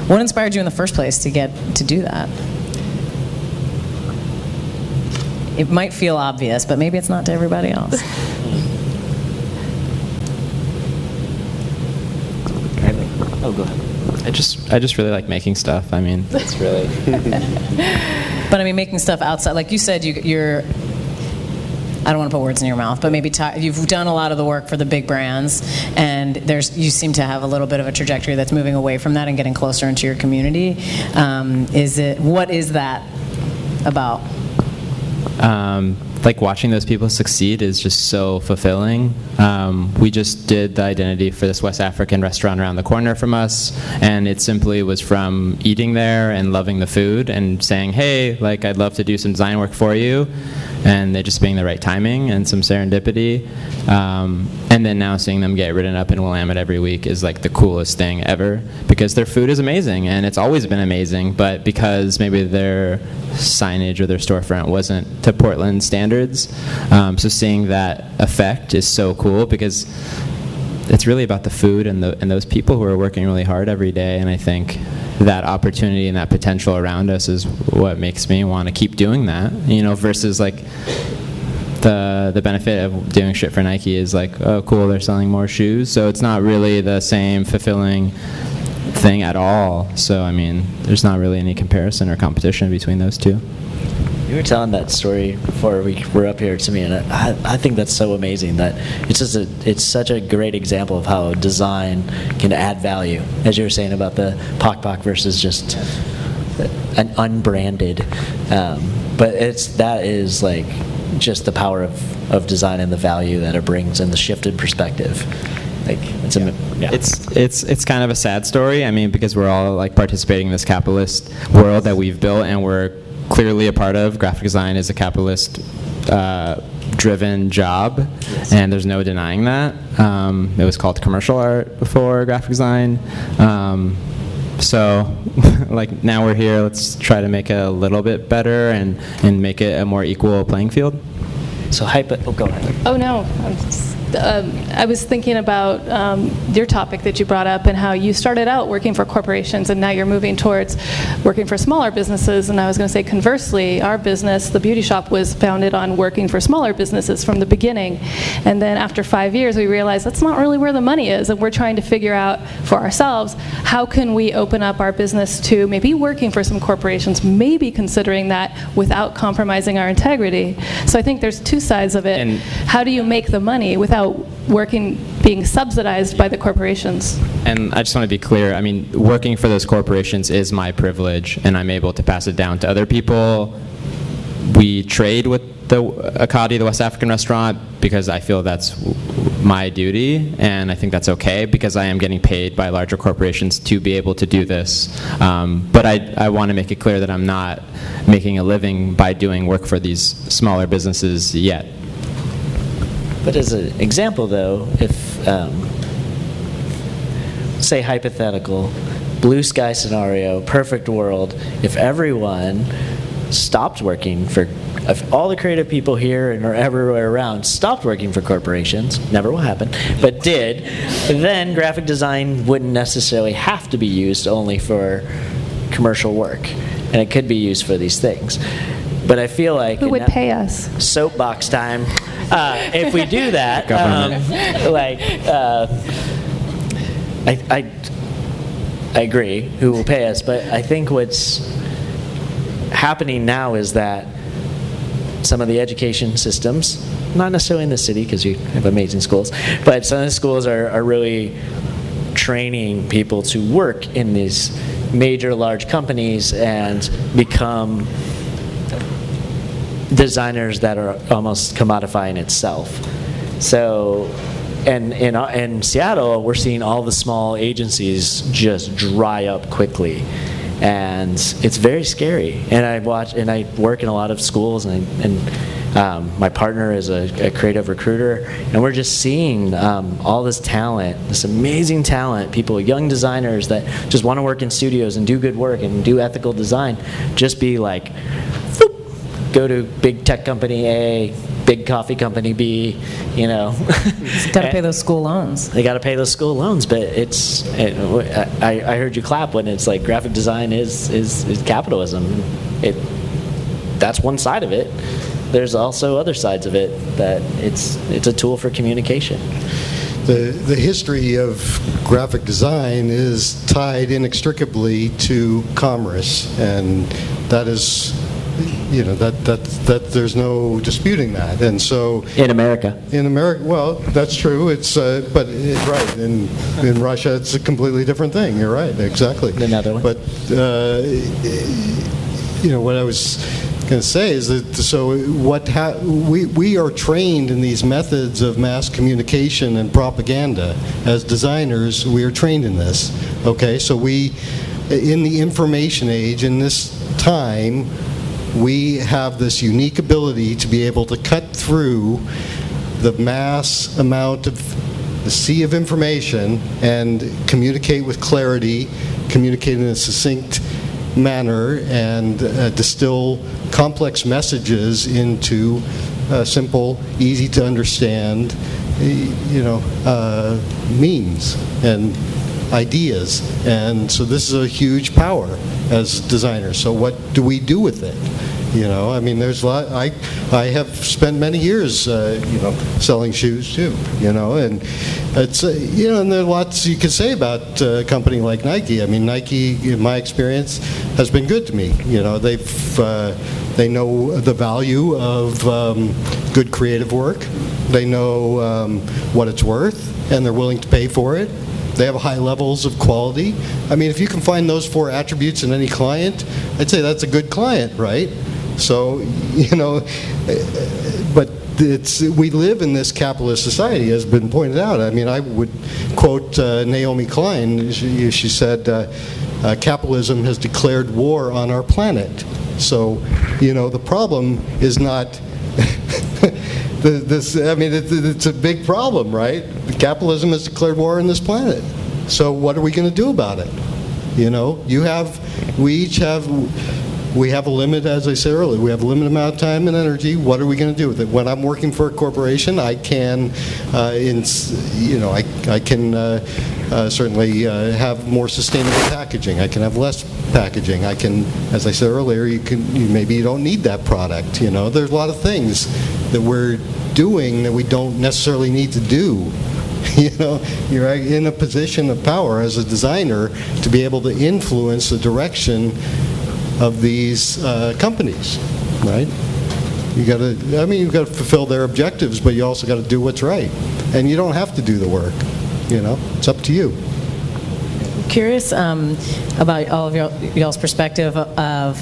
What inspired you in the first place to get to do that? It might feel obvious, but maybe it's not to everybody else. Oh, go ahead. I just really like making stuff. I mean, it's really. But I mean, making stuff outside, like you said, you're. I don't want to put words in your mouth, but maybe you've done a lot of the work for the big brands, and you seem to have a little bit of a trajectory that's moving away from that and getting closer into your community. What is that about? Like watching those people succeed is just so fulfilling. We just did the identity for this West African restaurant around the corner from us, and it simply was from eating there and loving the food and saying, hey, like, I'd love to do some design work for you, and it just being the right timing and some serendipity. And then now seeing them get written up in Willamette every week is like the coolest thing ever, because their food is amazing, and it's always been amazing, but because maybe their signage or their storefront wasn't to Portland standards. So seeing that effect is so cool, because it's really about the food and those people who are working really hard every day, and I think that opportunity and that potential around us is what makes me want to keep doing that, you know, versus like the benefit of doing shit for Nike is like, oh cool, they're selling more shoes, so it's not really the same fulfilling thing at all. So I mean, there's not really any comparison or competition between those two. You were telling that story before we were up here to me, and I think that's so amazing that it's such a great example of how design can add value, as you were saying about the Pak Pak versus just an unbranded. But that is like just the power of design and the value that it brings and the shifted perspective. Like it's kind of a sad story. I mean, because we're all like participating in this capitalist world that we've built and we're clearly a part of. Graphic design is a capitalist driven job, yes. And there's no denying that. It was called commercial art before graphic design. So like now we're here, let's try to make it a little bit better and make it a more equal playing field. So go ahead. Oh no. I was thinking about your topic that you brought up and how you started out working for corporations and now you're moving towards working for smaller businesses. And I was going to say, conversely, our business, the beauty shop, was founded on working for smaller businesses from the beginning. And then after 5 years, we realized that's not really where the money is. And we're trying to figure out for ourselves, how can we open up our business to maybe working for some corporations, maybe considering that without compromising our integrity. So I think there's two sides of it. And how do you make the money without being subsidized by the corporations? And I just want to be clear, I mean, working for those corporations is my privilege, and I'm able to pass it down to other people. We trade with the Akadi, the West African restaurant, because I feel that's my duty, and I think that's okay, because I am getting paid by larger corporations to be able to do this. But I want to make it clear that I'm not making a living by doing work for these smaller businesses yet. But as an example, though, if, say hypothetical, blue sky scenario, perfect world, if everyone stopped working for, if all the creative people here and or everywhere around stopped working for corporations, never will happen, but did, then graphic design wouldn't necessarily have to be used only for commercial work, and it could be used for these things. But I feel like... Who would pay us? Soapbox time. If we do that, I agree, who will pay us, but I think what's happening now is that some of the education systems, not necessarily in the city because you have amazing schools, but some of the schools are really training people to work in these major large companies and become designers that are almost commodifying itself. So, and in Seattle, we're seeing all the small agencies just dry up quickly, and it's very scary. And I work in a lot of schools, and my partner is a creative recruiter, and we're just seeing all this talent, this amazing talent, people, young designers that just want to work in studios and do good work and do ethical design, just be like, go to big tech company A, big coffee company B, you know. Got to pay those school loans. They got to pay those school loans, but I heard you clap when it's like graphic design is capitalism. That's one side of it. There's also other sides of it, that it's a tool for communication. The history of graphic design is tied inextricably to commerce, and that is, you know, that there's no disputing that. And so in America, well, that's true. It's but right in Russia, it's a completely different thing. You're right, exactly. The Netherlands. But you know, what I was going to say is that we are trained in these methods of mass communication and propaganda. As designers, we are trained in this. Okay, so in the information age, in this time, we have this unique ability to be able to cut through the mass amount of the sea of information and communicate with clarity, communicate in a succinct manner, and distill complex messages into simple, easy to understand, means and ideas. And so this is a huge power as designers. So what do we do with it? You know, I mean, there's a lot. I have spent many years, selling shoes too. You know, and it's and there are lots you could say about a company like Nike. I mean, Nike, in my experience, has been good to me. You know, they know the value of good creative work. They know what it's worth, and they're willing to pay for it. They have high levels of quality. I mean, if you can find those four attributes in any client, I'd say that's a good client, right? So, but we live in this capitalist society, as has been pointed out. I mean, I would quote Naomi Klein. She said, capitalism has declared war on our planet. So, the problem is not it's a big problem, right? Capitalism has declared war on this planet. So what are we going to do about it? We each have we have a limit, as I said earlier, we have a limited amount of time and energy. What are we going to do with it? When I'm working for a corporation, I can, I can certainly have more sustainable packaging. I can have less packaging. I can, as I said earlier, maybe you don't need that product. There's a lot of things that we're doing that we don't necessarily need to do. You're in a position of power as a designer to be able to influence the direction of these companies, right? You've got to fulfill their objectives, but you also got to do what's right. And you don't have to do the work, it's up to you. Curious about all of y'all's perspective of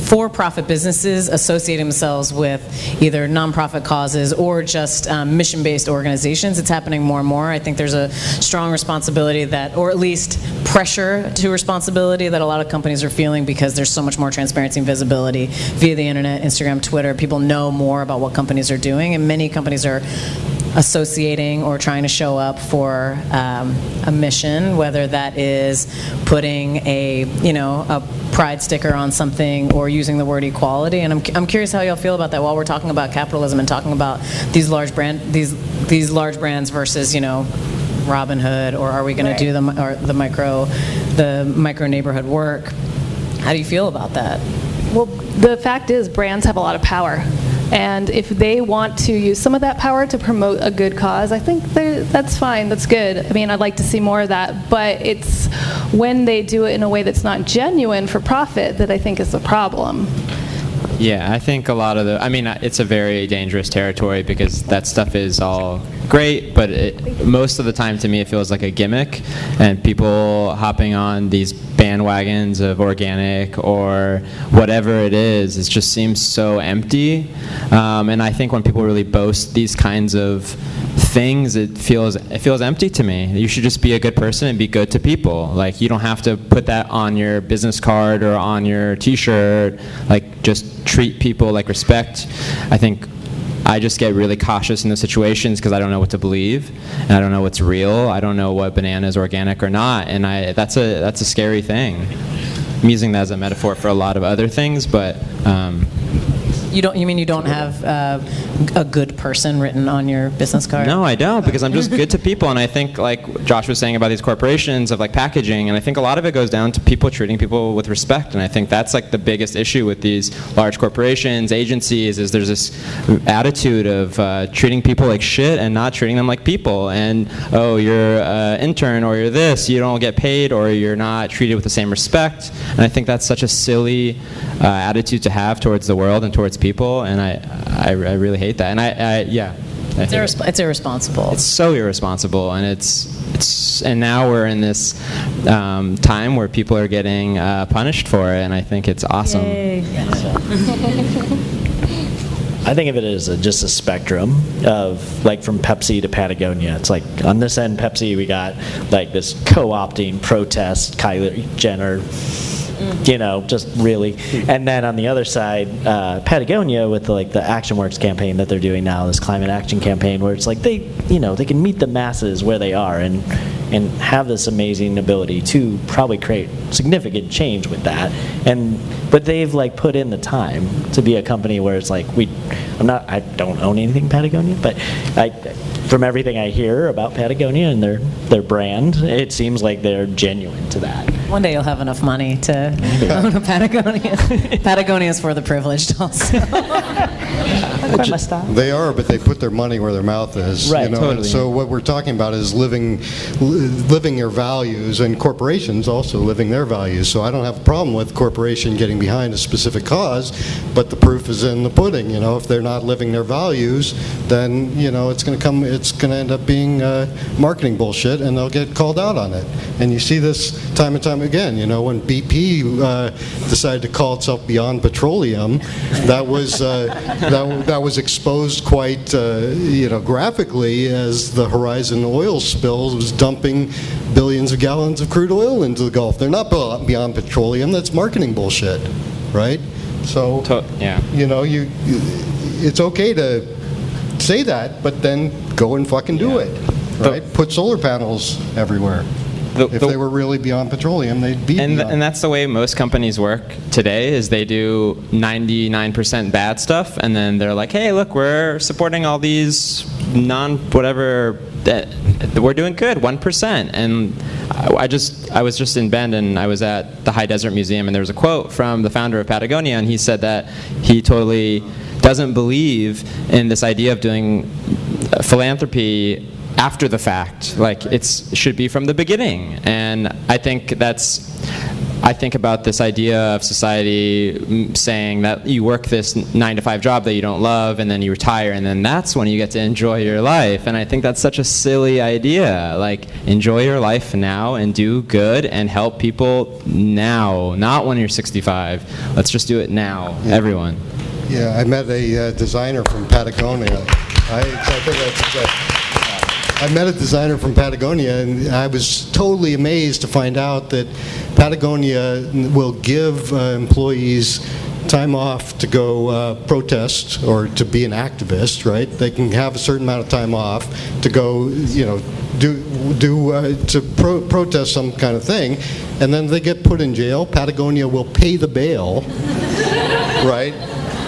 for-profit businesses associating themselves with either nonprofit causes or just mission-based organizations. It's happening more and more. I think there's a strong responsibility or at least pressure to responsibility that a lot of companies are feeling because there's so much more transparency and visibility via the internet, Instagram, Twitter. People know more about what companies are doing, and many companies are associating or trying to show up for a mission, whether that is putting a pride sticker on something or using the word equality. And I'm curious how y'all feel about that while we're talking about capitalism and talking about these large brands versus Robin Hood, or are we going to do the micro neighborhood work? How do you feel about that? Well, the fact is brands have a lot of power. And if they want to use some of that power to promote a good cause, I think that's fine, that's good. I mean, I'd like to see more of that, but it's when they do it in a way that's not genuine for profit that I think is the problem. Yeah, I think a lot of it's a very dangerous territory because that stuff is all great, but most of the time to me it feels like a gimmick, and people hopping on these bandwagons of organic or whatever it is, it just seems so empty. And I think when people really boast these kinds of things, it feels empty to me. You should just be a good person and be good to people. Like, you don't have to put that on your business card or on your t-shirt. Like, just treat people like respect. I think I just get really cautious in those situations because I don't know what to believe, and I don't know what's real. I don't know what banana is organic or not, and that's a scary thing. I'm using that as a metaphor for a lot of other things, but You mean you don't have a good person written on your business card? No, I don't, because I'm just good to people. And I think, like Josh was saying about these corporations of like packaging, and I think a lot of it goes down to people treating people with respect. And I think that's like the biggest issue with these large corporations, agencies, is there's this attitude of treating people like shit and not treating them like people. And, oh, you're an intern, or you're this, you don't get paid, or you're not treated with the same respect. And I think that's such a silly attitude to have towards the world and towards people, and I really hate that. And it's irresponsible. It's so irresponsible, and and now we're in this time where people are getting punished for it, and I think it's awesome. I think of it as just a spectrum of, like, from Pepsi to Patagonia. It's like on this end, Pepsi, we got like this co-opting protest, Kylie Jenner, just really. And then on the other side, Patagonia with the Action Works campaign that they're doing now, this climate action campaign, where it's like they can meet the masses where they are and have this amazing ability to probably create significant change with that. But they've put in the time to be a company where it's like I don't own anything Patagonia, but from everything I hear about Patagonia and their brand, it seems like they're genuine to that. One day you'll have enough money to own a Patagonia. Patagonia is for the privileged also. They are, but they put their money where their mouth is. Right, totally. So what we're talking about is living their values, and corporations also living their values. So I don't have a problem with corporation getting behind a specific cause, but the proof is in the pudding. If they're not living their values, then it's going to end up being marketing bullshit, and they'll get called out on it. And you see this time and time again. When BP decided to call itself Beyond Petroleum, that was exposed quite graphically as the Horizon oil spill was dumping billions of gallons of crude oil into the Gulf. They're not Beyond Petroleum. That's marketing bullshit, right? So yeah. It's okay to say that, but then go and fucking do it, right? Put solar panels everywhere. If they were really beyond petroleum, they'd be beyond. And that's the way most companies work today, is they do 99% bad stuff, and then they're like, hey, look, we're supporting all these whatever, that we're doing good, 1%. And I was just in Bend, and I was at the High Desert Museum, and there was a quote from the founder of Patagonia, and he said that he totally doesn't believe in this idea of doing philanthropy after the fact. Like, it should be from the beginning. And I think about this idea of society saying that you work this 9-to-5 job that you don't love, and then you retire, and then that's when you get to enjoy your life. And I think that's such a silly idea. Like, enjoy your life now and do good and help people now, not when you're 65. Let's just do it now, everyone. Yeah, I met a designer from Patagonia. I met a designer from Patagonia, and I was totally amazed to find out that Patagonia will give employees time off to go protest or to be an activist, right? They can have a certain amount of time off to go, protest some kind of thing, and then they get put in jail. Patagonia will pay the bail, right?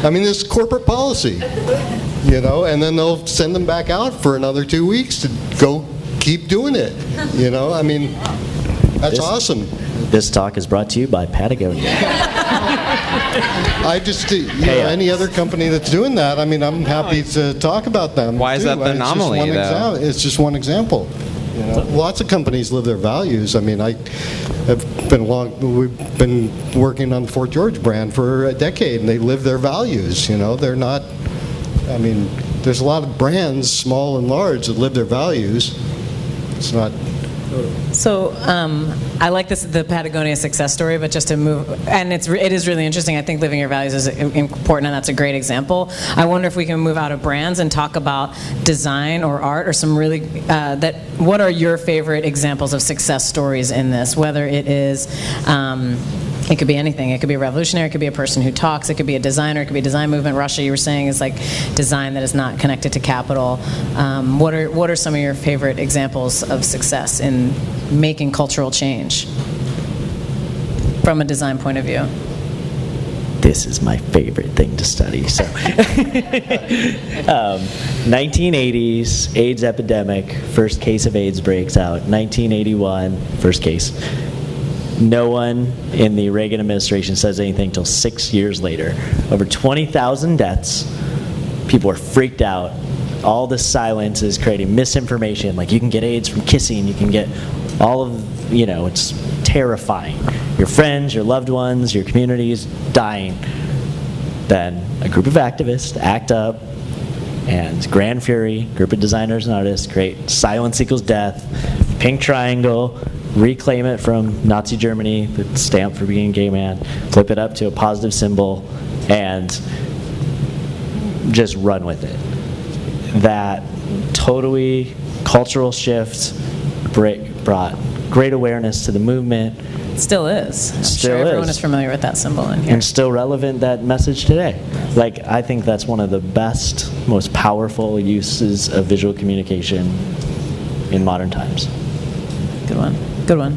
I mean, this is corporate policy. And then they'll send them back out for another 2 weeks to go keep doing it. I mean, that's awesome. This talk is brought to you by Patagonia. I just, any other company that's doing that, I mean, I'm happy to talk about them. Why is that the anomaly, though? It's just one example. Lots of companies live their values. I mean, we've been working on the Fort George brand for a decade, and they live their values. They're not. I mean, there's a lot of brands, small and large, that live their values. It's not. So I like the Patagonia success story, but just to move, and it is really interesting. I think living your values is important, and that's a great example. I wonder if we can move out of brands and talk about design or art, or some really what are your favorite examples of success stories in this? Whether it is. It could be anything. It could be a revolutionary. It could be a person who talks. It could be a designer. It could be a design movement. Russia, you were saying, is like design that is not connected to capital. What are some of your favorite examples of success in making cultural change from a design point of view? This is my favorite thing to study. So, 1980s, AIDS epidemic, first case of AIDS breaks out. 1981, first case. No one in the Reagan administration says anything until 6 years later. Over 20,000 deaths. People are freaked out. All this silence is creating misinformation. Like, you can get AIDS from kissing. You can get all of, it's terrifying. Your friends, your loved ones, your communities dying. Then a group of activists act up, and Grand Fury, group of designers and artists, create silence equals death, pink triangle, reclaim it from Nazi Germany, the stamp for being a gay man, flip it up to a positive symbol, and just run with it. That totally cultural shift brought great awareness to the movement. Still is. I'm sure everyone is familiar with that symbol in here. And still relevant, that message today. Like, I think that's one of the best, most powerful uses of visual communication in modern times. Good one. Good one.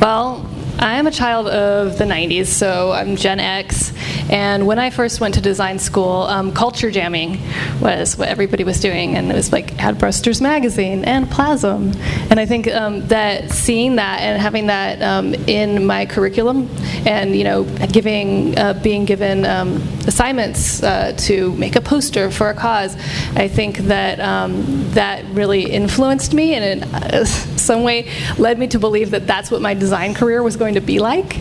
Well, I am a child of the 90s, so I'm Gen X. And when I first went to design school, culture jamming was what everybody was doing. And it was like Adbrusters Magazine and Plazm. And I think that seeing that and having that in my curriculum and, being given assignments to make a poster for a cause, I think that that really influenced me and in some way led me to believe that that's what my design career was going to be like,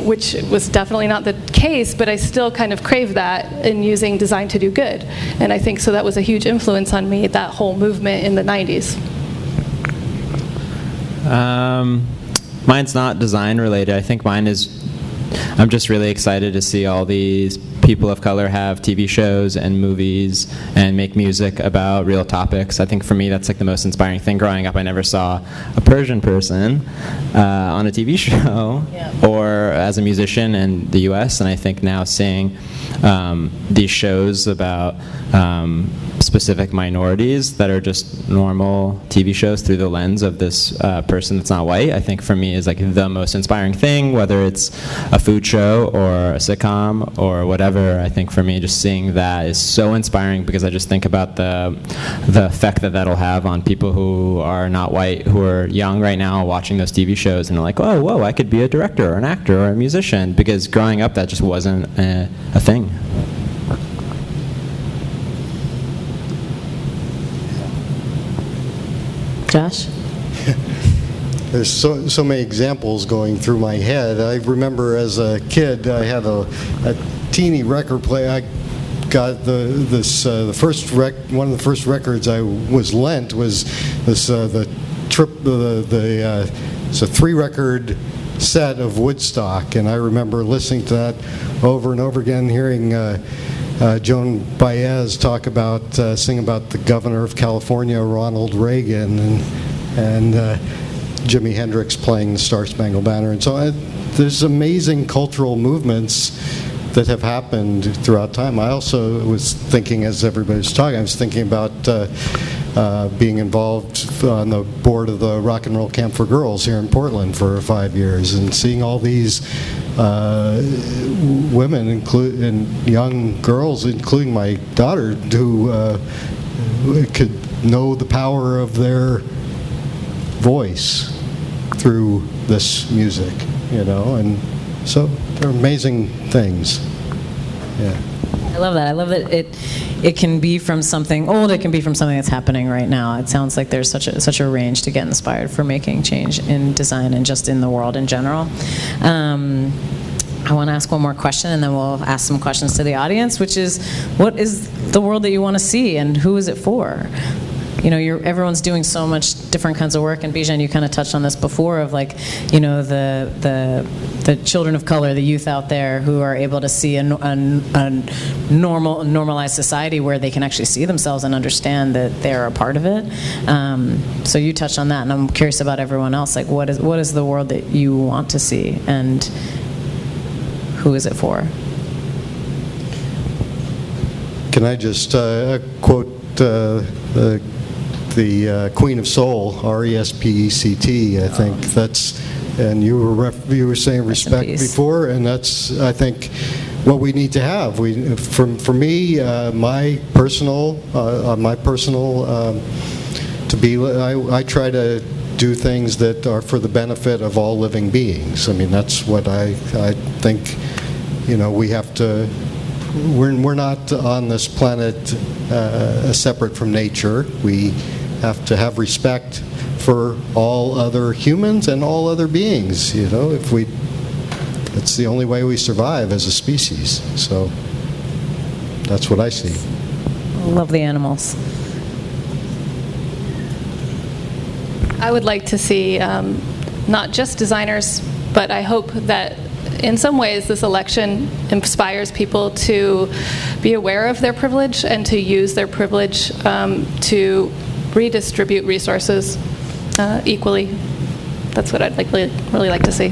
which was definitely not the case, but I still kind of crave that in using design to do good. And I think so that was a huge influence on me, that whole movement in the 90s. Mine's not design related. I think mine is, I'm just really excited to see all these people of color have TV shows and movies and make music about real topics. I think for me that's like the most inspiring thing. Growing up, I never saw a Persian person on a TV show or as a musician in the U.S., and I think now seeing these shows about specific minorities that are just normal TV shows through the lens of this person that's not white, I think for me is like the most inspiring thing, whether it's a food show or a sitcom or whatever. I think for me just seeing that is so inspiring because I just think about the effect that that'll have on people who are not white, who are young right now watching those TV shows and are like, oh, whoa, I could be a director or an actor or a musician, because growing up that just wasn't a thing. Josh? There's so many examples going through my head. I remember as a kid, I had a teeny record player. I got one of the first records I was lent was this it's a 3-record set of Woodstock, and I remember listening to that over and over again, hearing Joan Baez talk about sing about the governor of California, Ronald Reagan, and Jimi Hendrix playing the Star Spangled Banner, and so there's amazing cultural movements that have happened throughout time. I also was thinking, as everybody was talking, I was thinking about being involved on the board of the Rock and Roll Camp for Girls here in Portland for 5 years, and seeing all these women and young girls, including my daughter, who could know the power of their voice through this music, and so they're amazing things. Yeah. I love that. I love that it can be from something old. It can be from something that's happening right now. It sounds like there's such a range to get inspired for making change in design and just in the world in general. I want to ask one more question, and then we'll ask some questions to the audience, which is, what is the world that you want to see, and who is it for? Everyone's doing so much different kinds of work, and Bijan, you kind of touched on this before, of like, the children of color, the youth out there who are able to see a normalized society where they can actually see themselves and understand that they're a part of it. So you touched on that, and I'm curious about everyone else. Like, what is the world that you want to see, and who is it for? Can I just quote the Queen of Soul, R-E-S-P-E-C-T, I think that's, and you were saying respect before, and that's, I think, what we need to have. For me, my personal, I try to do things that are for the benefit of all living beings. I mean, that's what I think, we have to. We're not on this planet separate from nature. We have to have respect for all other humans and all other beings. It's the only way we survive as a species. So that's what I see. I love the animals. I would like to see not just designers, but I hope that in some ways this election inspires people to be aware of their privilege and to use their privilege to redistribute resources equally. That's what I'd really like to see.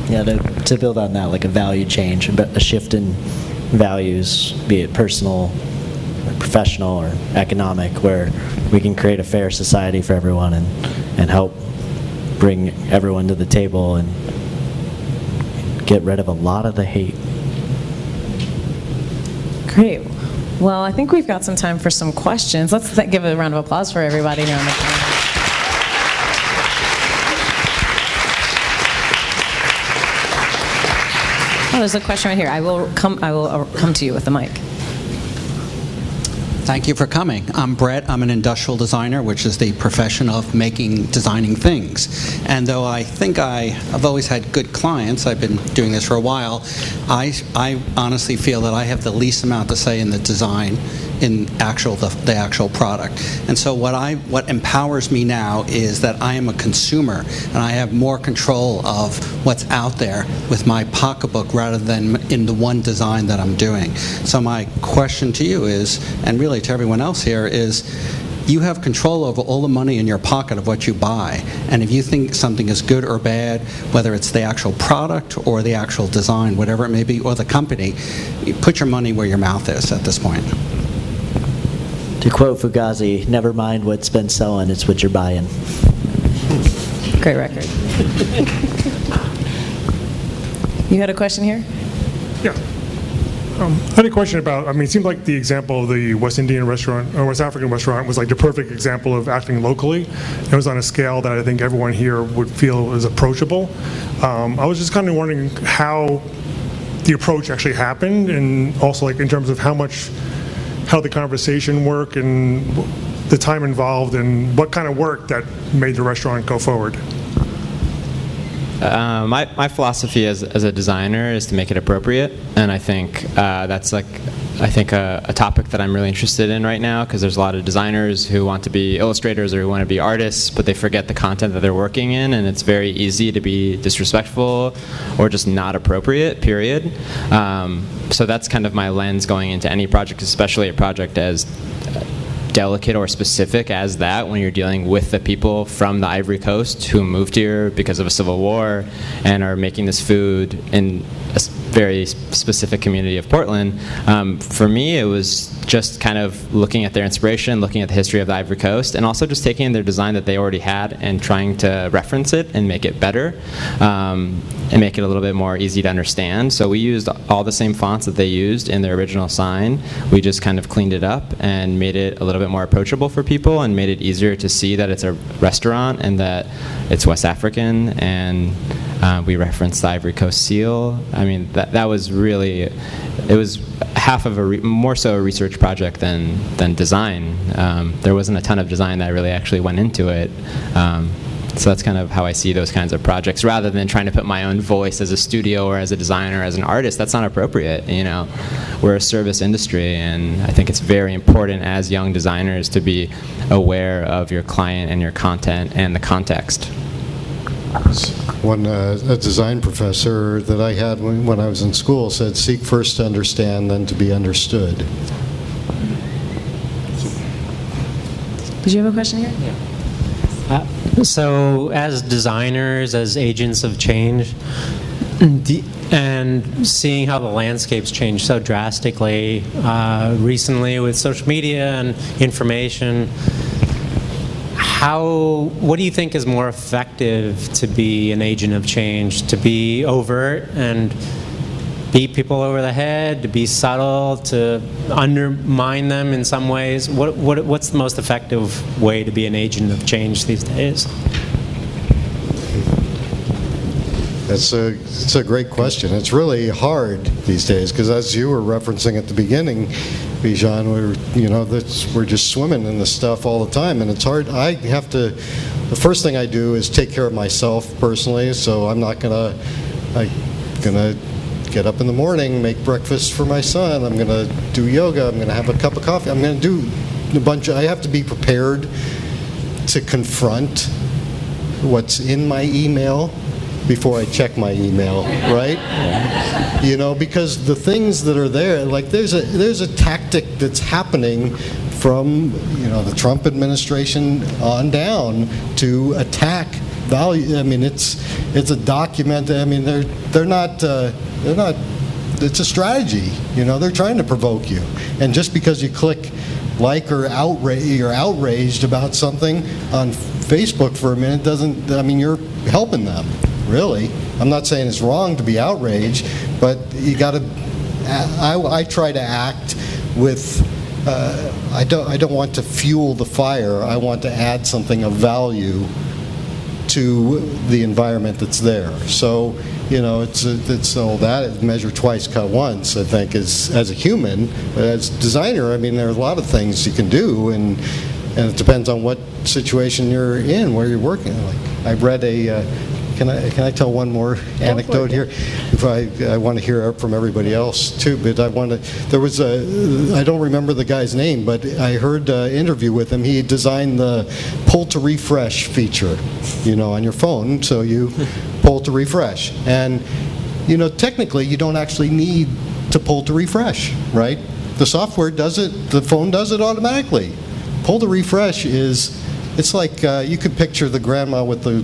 Yeah, to build on that, like a value change, a shift in values, be it personal, or professional, or economic, where we can create a fair society for everyone and help bring everyone to the table and get rid of a lot of the hate. Great. Well, I think we've got some time for some questions. Let's give a round of applause for everybody here on the panel. Oh, there's a question right here. I will come to you with the mic. Thank you for coming. I'm Brett. I'm an industrial designer, which is the profession of designing things. And though I think I've always had good clients, I've been doing this for a while, I honestly feel that I have the least amount to say in the design, in the actual product. And so what empowers me now is that I am a consumer, and I have more control of what's out there with my pocketbook rather than in the one design that I'm doing. So my question to you is, and really to everyone else here, is you have control over all the money in your pocket of what you buy. And if you think something is good or bad, whether it's the actual product or the actual design, whatever it may be, or the company, you put your money where your mouth is at this point. To quote Fugazi, never mind what's been selling, it's what you're buying. Great record. You had a question here? Yeah. I had a question about, it seemed like the example of the West Indian restaurant, or West African restaurant, was like the perfect example of acting locally. It was on a scale that I think everyone here would feel is approachable. I was just kind of wondering how the approach actually happened, and also like in terms of how the conversation worked and the time involved, and what kind of work that made the restaurant go forward. My philosophy as a designer is to make it appropriate, and I think that's a topic that I'm really interested in right now, because there's a lot of designers who want to be illustrators or who want to be artists, but they forget the content that they're working in, and it's very easy to be disrespectful or just not appropriate, period. So that's kind of my lens going into any project, especially a project as delicate or specific as that, when you're dealing with the people from the Ivory Coast who moved here because of a civil war and are making this food in a very specific community of Portland. For me, it was just kind of looking at their inspiration, looking at the history of the Ivory Coast, and also just taking their design that they already had and trying to reference it and make it better, and make it a little bit more easy to understand. So we used all the same fonts that they used in their original sign. We just kind of cleaned it up and made it a little bit more approachable for people, and made it easier to see that it's a restaurant and that it's West African, and we referenced the Ivory Coast seal. I mean, that was really, it was half of more so a research project than design. There wasn't a ton of design that really actually went into it. So that's kind of how I see those kinds of projects, rather than trying to put my own voice as a studio or as a designer, as an artist. That's not appropriate, you know. We're a service industry, and I think it's very important as young designers to be aware of your client and your content and the context. One a design professor that I had when I was in school said, "Seek first to understand, then to be understood." Did you have a question here? Yeah. So as designers, as agents of change, and seeing how the landscape's changed so drastically recently with social media and information, what do you think is more effective to be an agent of change? To be overt and beat people over the head, to be subtle, to undermine them in some ways? What's the most effective way to be an agent of change these days? It's a great question. It's really hard these days, because as you were referencing at the beginning, Bijan, we're just swimming in this stuff all the time, and it's hard. The first thing I do is take care of myself personally, so I'm not gonna get up in the morning, make breakfast for my son, I'm gonna do yoga, I'm gonna have a cup of coffee, I'm gonna do I have to be prepared to confront what's in my email before I check my email, right? You know, because the things that are there, like there's a tactic that's happening from the Trump administration on down to attack value. I mean, it's a document. I mean, they're not. It's a strategy. They're trying to provoke you, and just because you click like or you're outraged about something on Facebook for a minute doesn't. I mean, you're helping them. Really, I'm not saying it's wrong to be outraged, but you got to. I try to act with. I don't want to fuel the fire. I want to add something of value to the environment that's there. So, it's all that measure twice, cut once, I think, as a human. But as a designer, I mean, there are a lot of things you can do, and it depends on what situation you're in, where you're working. Like, I read can I tell one more anecdote here? If I want to hear from everybody else too, but there was I don't remember the guy's name, but I heard an interview with him. He designed the pull to refresh feature, on your phone, so you pull to refresh. And, technically you don't actually need to pull to refresh, right? The software does it, the phone does it automatically. Pull to refresh it's like you could picture the grandma with the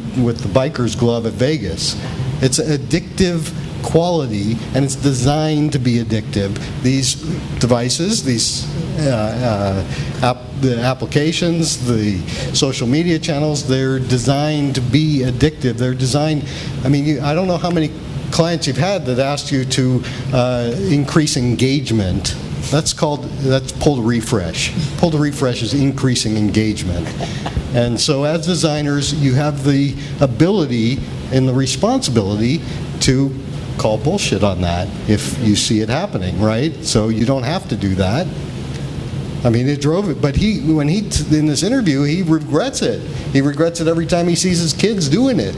biker's glove at Vegas. It's addictive quality, and it's designed to be addictive. These devices, the applications, the social media channels, they're designed to be addictive. They're designed, I don't know how many clients you've had that asked you to increase engagement. That's pull to refresh. Pull to refresh is increasing engagement. And so as designers, you have the ability and the responsibility to call bullshit on that if you see it happening, right? So you don't have to do that. It drove it, but when he in this interview, he regrets it. He regrets it every time he sees his kids doing it,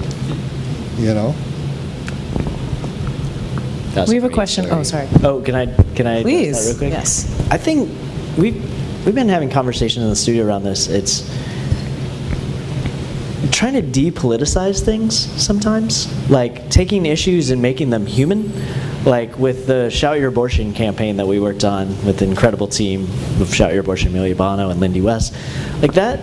We have a question. Oh, sorry. Oh, can I Please. address that real quick? Yes. I think we've been having conversations in the studio around this. It's trying to depoliticize things sometimes, like taking issues and making them human. Like with the Shout Your Abortion campaign that we worked on with the incredible team of Shout Your Abortion, Amelia Bono and Lindy West, like that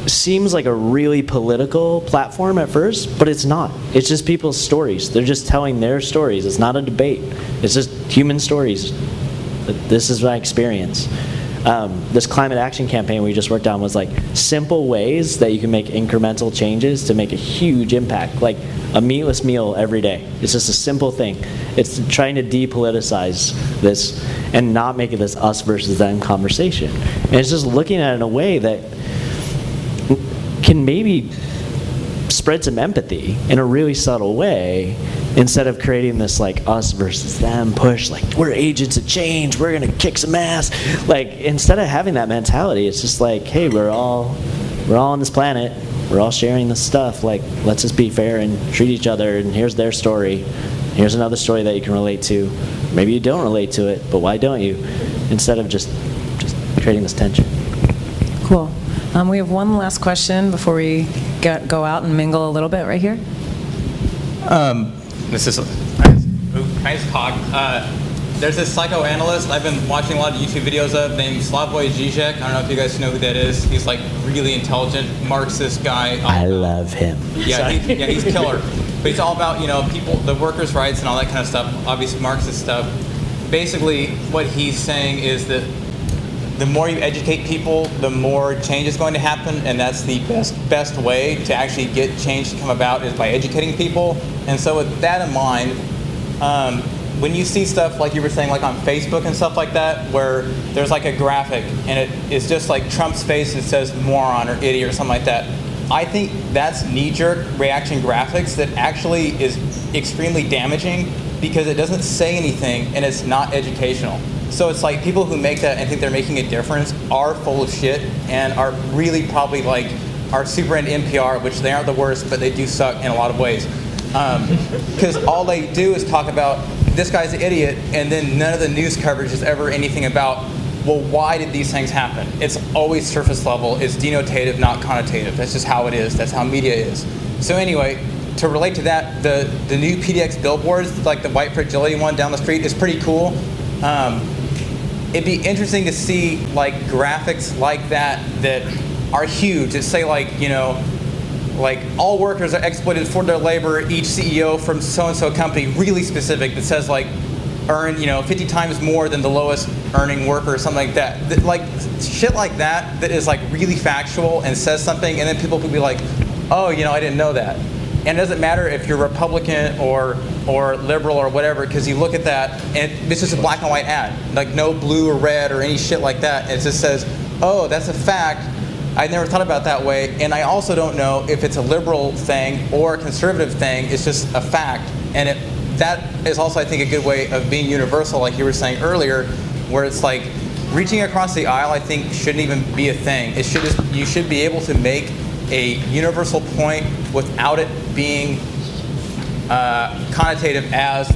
seems like a really political platform at first, but it's not. It's just people's stories. They're just telling their stories. It's not a debate. It's just human stories. This is my experience. This climate action campaign we just worked on was like simple ways that you can make incremental changes to make a huge impact, like a meatless meal every day. It's just a simple thing. It's trying to depoliticize this and not make it this us versus them conversation. And it's just looking at it in a way that can maybe spread some empathy in a really subtle way, instead of creating this like us versus them push, like we're agents of change, we're gonna kick some ass. Like instead of having that mentality, it's just like, hey, we're all on this planet, we're all sharing this stuff, like let's just be fair and treat each other, and here's their story, here's another story that you can relate to. Maybe you don't relate to it, but why don't you? Instead of just creating this tension. Cool. We have one last question before we go out and mingle a little bit right here. This is talk. There's this psychoanalyst I've been watching a lot of YouTube videos of named Slavoj Žižek. I don't know if you guys know who that is. He's like really intelligent Marxist guy. I love him. Yeah, he's killer. But he's all about people, the workers' rights and all that kind of stuff. Obviously Marxist stuff. Basically, what he's saying is that the more you educate people, the more change is going to happen, and that's the best way to actually get change to come about is by educating people. And so with that in mind, when you see stuff like you were saying, like on Facebook and stuff like that, where there's like a graphic and it is just like Trump's face and says moron or idiot or something like that, I think that's knee-jerk reaction graphics that actually is extremely damaging because it doesn't say anything and it's not educational. So it's like people who make that and think they're making a difference are full of shit and are really probably like are super into NPR, which they aren't the worst, but they do suck in a lot of ways. Because all they do is talk about this guy's an idiot, and then none of the news coverage is ever anything about, well, why did these things happen? It's always surface level. It's denotative, not connotative. That's just how it is. That's how media is. So anyway, to relate to that, the new PDX billboards, like the white fragility one down the street, is pretty cool. It'd be interesting to see like graphics like that are huge. That say like, like all workers are exploited for their labor, each CEO from so-and-so company, really specific, that says like earn 50 times more than the lowest earning worker or something like that. Like shit like that is like really factual and says something, and then people could be like, oh, I didn't know that. And it doesn't matter if you're Republican or liberal or whatever, because you look at that and it's just a black and white ad, like no blue or red or any shit like that. It just says, oh, that's a fact. I never thought about it that way, and I also don't know if it's a liberal thing or a conservative thing. It's just a fact, and that is also, I think, a good way of being universal, like you were saying earlier, where it's like reaching across the aisle, I think, shouldn't even be a thing. You should be able to make a universal point without it being connotative as,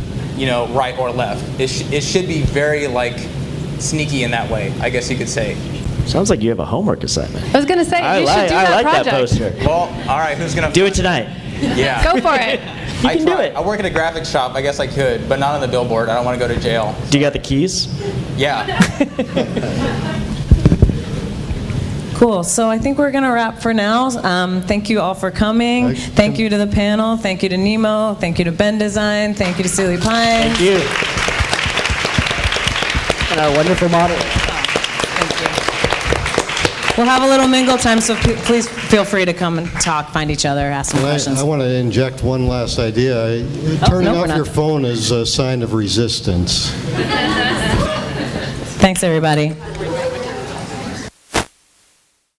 right or left. It should be very, like, sneaky in that way, I guess you could say. Sounds like you have a homework assignment. I was going to say, you should do that I like project. that poster. Well, all right, who's going to... Do it tonight. Yeah. Go for it. You can do it. I work at a graphics shop. I guess I could, but not on the billboard. I don't want to go to jail. Do you got the keys? Yeah. Cool. So I think we're going to wrap for now. Thank you all for coming. Thank you to the panel. Thank you to Nemo. Thank you to Ben Design. Thank you to Sealy Pine. Thank you. And our wonderful moderator. We'll have a little mingle time, so please feel free to come and talk, find each other, ask some questions. I want to inject one last idea. Turning off your phone is a sign of resistance. Thanks, everybody.